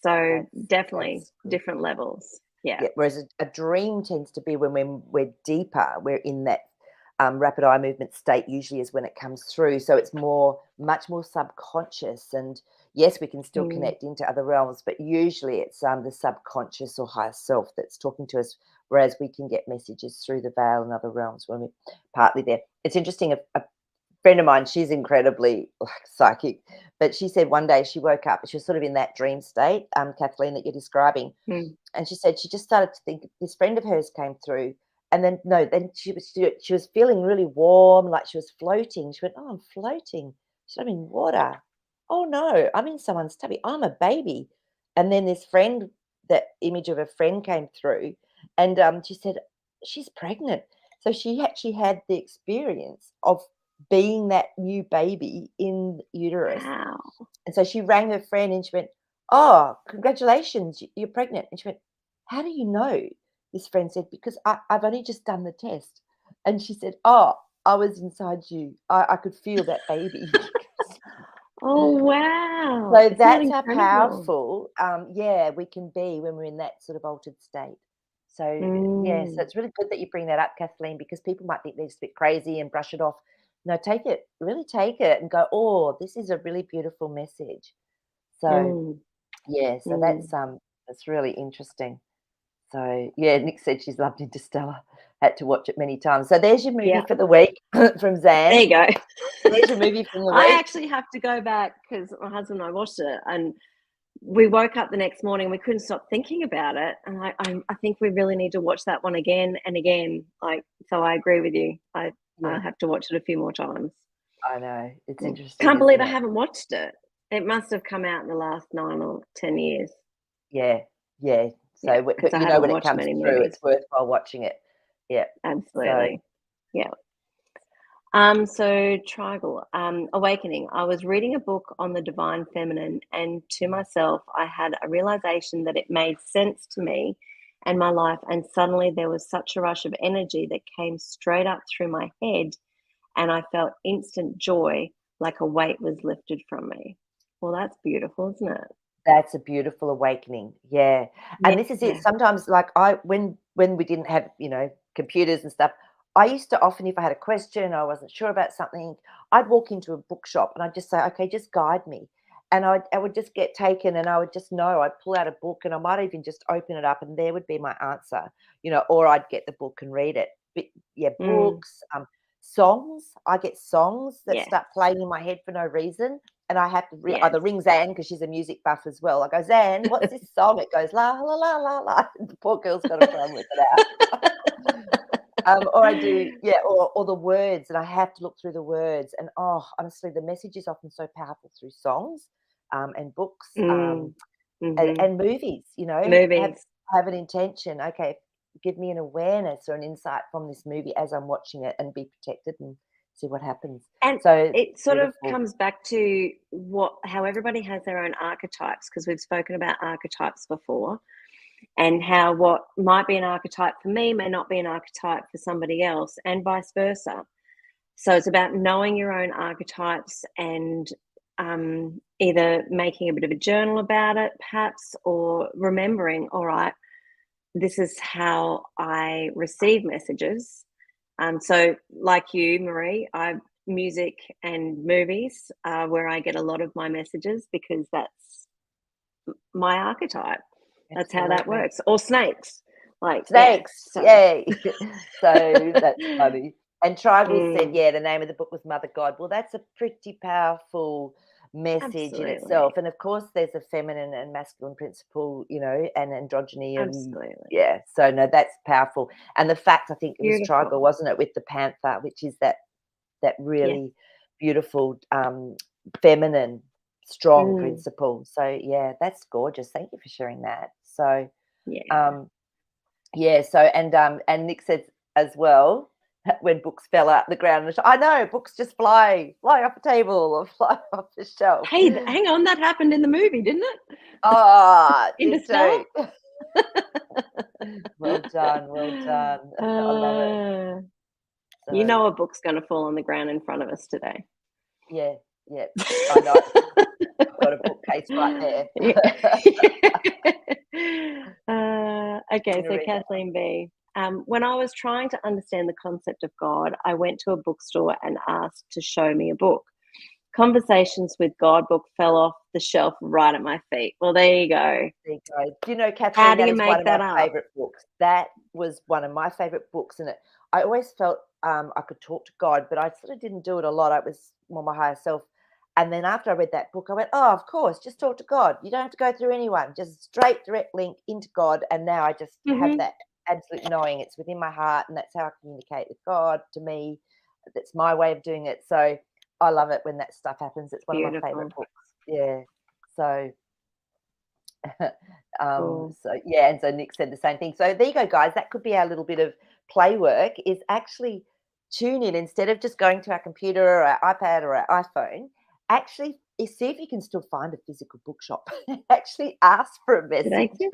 So definitely different levels. Yeah. Whereas a dream tends to be when we're deeper, we're in that rapid eye movement state usually is when it comes through. So it's much more subconscious. And yes, we can still connect into other realms, but usually it's the subconscious or higher self that's talking to us, whereas we can get messages through the veil and other realms when we're partly there. It's interesting, a friend of mine, she's incredibly psychic, but she said one day she woke up, she was sort of in that dream state, Kathleen, that you're describing. And she said she just started to think this friend of hers came through, and then she was feeling really warm, like she was floating. She went, "Oh, I'm floating." She said, "I'm in water." "Oh no, I'm in someone's tummy. I'm a baby." And then this friend, that image of a friend came through, and she said she's pregnant. So she actually had the experience of being that new baby in uterus. Wow. And so she rang her friend and she went, "Oh, congratulations, you're pregnant." And she went, "How do you know?" This friend said, "Because I've only just done the test." And she said, "Oh, I was inside you. I could feel that baby." Oh, wow. So Isn't that that's how incredible? powerful, we can be when we're in that sort of altered state. So, so it's really good that you bring that up, Kathleen, because people might think they're just a bit crazy and brush it off. No, really take it and go, "Oh, this is a really beautiful message." So, so that's really interesting. So, Nick said she's loved Interstellar, had to watch it many times. So there's your movie for the week from Zan. There you go. There's your movie from the week. I actually have to go back because my husband and I watched it, and we woke up the next morning. We couldn't stop thinking about it, and I think we really need to watch that one again and again. So I agree with you. I have to watch it a few more times. I know, it's interesting. Can't believe I haven't watched it. It must have come out in the last 9 or 10 years. Yeah. So, but when it comes through, it's worthwhile watching it. Yeah, absolutely. So. So Trigal, Awakening. I was reading a book on the divine feminine, and to myself, I had a realization that it made sense to me and my life. And suddenly there was such a rush of energy that came straight up through my head, and I felt instant joy, like a weight was lifted from me. Well, that's beautiful, isn't it? That's a beautiful awakening. Yeah. And this is it. Sometimes, like when we didn't have, computers and stuff, I used to often, if I had a question, I wasn't sure about something, I'd walk into a bookshop and I'd just say, "Okay, just guide me." And I would just get taken, and I would just know, I'd pull out a book and I might even just open it up and there would be my answer, or I'd get the book and read it. But books, songs. I get songs that start playing in my head for no reason. And I have to either ring Zan, because she's a music buff as well. I go, "Zan, what's this song?" It goes, "La, la, la, la, la." The poor girl's got to try and work it out. Or I do, or the words, and I have to look through the words. And honestly, the message is often so powerful through songs, and books, and movies. Movies. Have an intention. Okay, give me an awareness or an insight from this movie as I'm watching it, and be protected and see what happens. And so it sort of comes back to how everybody has their own archetypes, because we've spoken about archetypes before, and how what might be an archetype for me may not be an archetype for somebody else, and vice versa. So it's about knowing your own archetypes and either making a bit of a journal about it, perhaps, or remembering, all right, this is how I receive messages. So like you, Maree, music and movies where I get a lot of my messages, because that's my archetype. That's how that works. Or snakes. Like snakes. Yay. So that's funny. And Trigal said, the name of the book was Mother God. Well, that's a pretty powerful message in itself. And of course there's a feminine and masculine principle, and androgyny, and so no, that's powerful. And the fact, I think it was Trigal, wasn't it, with the panther, which is that really beautiful feminine strong principle. So that's gorgeous. Thank you for sharing that. So so and Nick says as well, when books fell out the ground, I know, books just fly off a table or fly off the shelf. Hey, hang on, that happened in the movie, didn't it? Interstellar. Well done, well done. I love it. You So, know a book's going to fall on the ground in front of us today. yeah, yeah, I know. I've got a bookcase right there. Okay, Gonna so read that one. Kathleen B. When I was trying to understand the concept of God, I went to a bookstore and asked to show me a book. Conversations with God book fell off the shelf right at my feet. Well, there you go. There you go. Do you know, How Kathleen, do that you is one make of my that up? favourite books. That was one of my favourite books, and I always felt I could talk to God, but I sort of didn't do it a lot. I was more my higher self. And then after I read that book, I went, oh, of course, just talk to God. You don't have to go through anyone, just straight direct link into God. And now I just have Mm-hmm. that absolute knowing it's within my heart, and that's how I communicate with God. To me, that's my way of doing it. So I love it when that stuff happens. It's one of my favourite Beautiful. books. Yeah. So Cool. so yeah, and so Nick said the same thing. So there you go, guys. That could be our little bit of play work, is actually tune in instead of just going to our computer or our iPad or our iPhone. Actually, see if you can still find a physical bookshop. Actually ask for a Did message I get?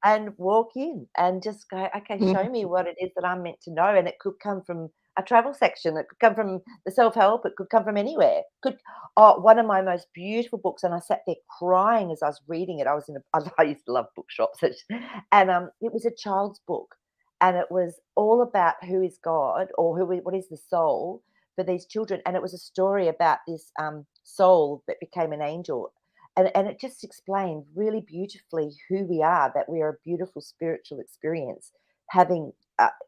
and walk in and just go, okay, show me what it is that I'm meant to know. And it could come from a travel section, it could come from the self-help, it could come from anywhere. One of my most beautiful books, and I sat there crying as I was reading it. I used to love bookshops, and it was a child's book, and it was all about who is God, or what is the soul for these children. And it was a story about this soul that became an angel, and it just explained really beautifully who we are, that we are a beautiful spiritual experience having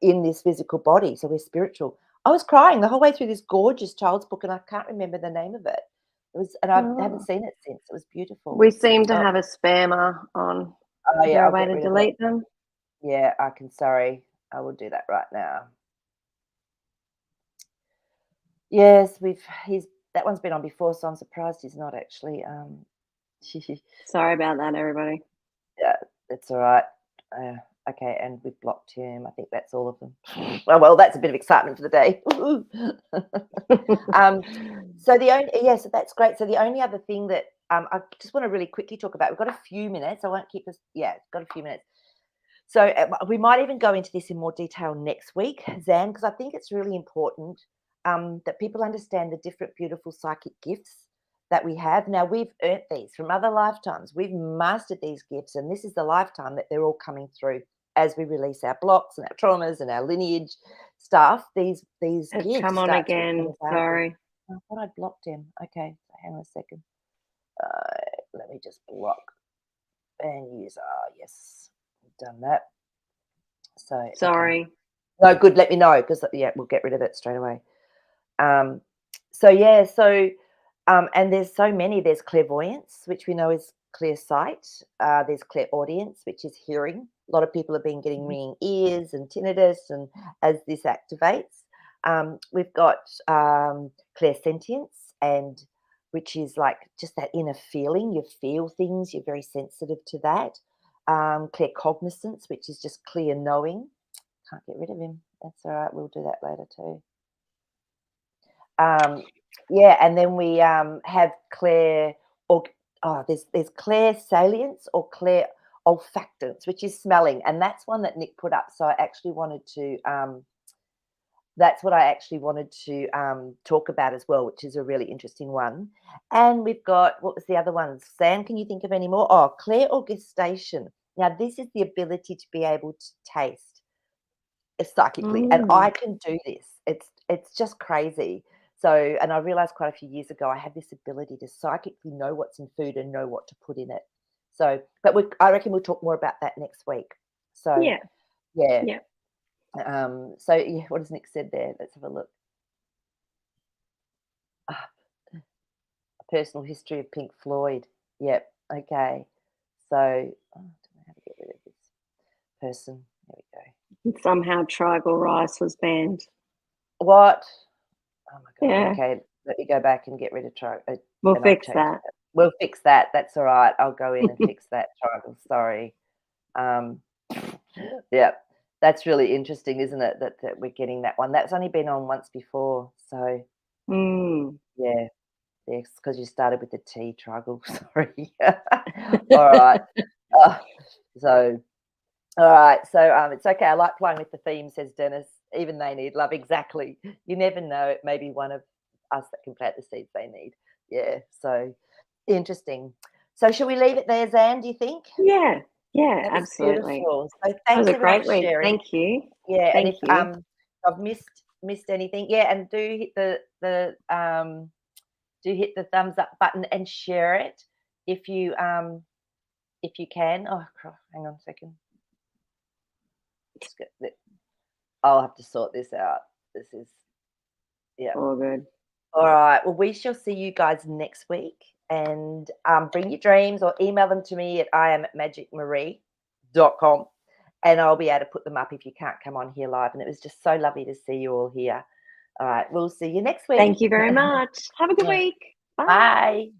in this physical body. So we're spiritual. I was crying the whole way through this gorgeous child's book, and I can't remember the name of it. And I haven't Oh. seen it since. It was beautiful. We seem to Oh, have a spammer on. oh Is yeah, there a I'll way get to rid of it. delete them? Yeah, I can. Sorry, I will do that right now. Yes, he's that one's been on before, so I'm surprised he's not actually. Sorry about that, everybody. Yeah, that's all right. Uh, okay, and we've blocked him. I think that's all of them. Well, that's a bit of excitement for the day. So so that's great. So the only other thing that I just want to really quickly talk about, we've got a few minutes. I won't keep us. Yeah, got a few minutes. So we might even go into this in more detail next week, Zan, because I think it's really important that people understand the different beautiful psychic gifts that we have. Now, we've earned these from other lifetimes. We've mastered these gifts, and this is the lifetime that they're all coming through as we release our blocks and our traumas and our lineage stuff. These It's gifts come on start to become again. available. Sorry. I thought I'd blocked him. Okay, so hang on a second. Let me just block ban user. Yes, done that. So, okay. Sorry. No, good, let me know, because yeah, we'll get rid of it straight away. Um, so yeah, and there's so many. There's clairvoyance, which we know is clear sight. There's clairaudience, which is hearing. A lot of people have been getting ringing ears and tinnitus, and as this activates, we've got clairsentience, and which is like just that inner feeling. You feel things. You're very sensitive to that. Claircognizance, which is just clear knowing. Can't get rid of him. That's all right. We'll do that later too. Yeah, and then we have clair or there's clair salience or clair olfactance, which is smelling, and that's one that Nick put up. So I actually wanted to that's what I actually wanted to talk about as well, which is a really interesting one. And we've got, what was the other one? Sam, can you think of any more? Oh, clairaugustation. Now, this is the ability to be able to taste psychically, and I Mm. can do this. It's just crazy. So, and I realized quite a few years ago, I have this ability to psychically know what's in food and know what to put in it. So, but I reckon we'll talk more about that next week. So, Yeah. yeah. Yeah. So yeah, what has Nick said there? Let's have a look. Ah, a personal history of Pink Floyd. Yep. Okay. So, I don't know how to get rid of this person. There we go. Somehow tribal rice was banned. What? Oh my God. Yeah. Okay. Let me go back and get rid of We'll and I'll fix change that. that. We'll fix that. That's all right. I'll go in and fix that tribal. Sorry. Um, yeah. That's really interesting, isn't it? That we're getting that one. That's only been on once before. So Mm. yeah. Yes, because you started with the T tribal. Sorry. All right. Uh, so All right. So it's okay. I like playing with the theme, says Dennis. Even they need love. Exactly. You never know. It may be one of us that can plant the seeds they need. Yeah. So interesting. So shall we leave it there, Zan, do you think? Yeah, yeah, That was absolutely. beautiful. So That was thanks a everyone great for week. sharing. Thank you. Yeah, and Thank if you. I've missed anything, yeah, and do hit the thumbs up button and share it if you can. Oh, hang on a second. I'll have to sort this out. This is yeah. All good. All right. Well, we shall see you guys next week. And bring your dreams or email them to me at iam@magicmaree.com. And I'll be able to put them up if you can't come on here live. And it was just so lovely to see you all here. All right. We'll see you next week. Thank you very much. Have a good week. Bye. Bye.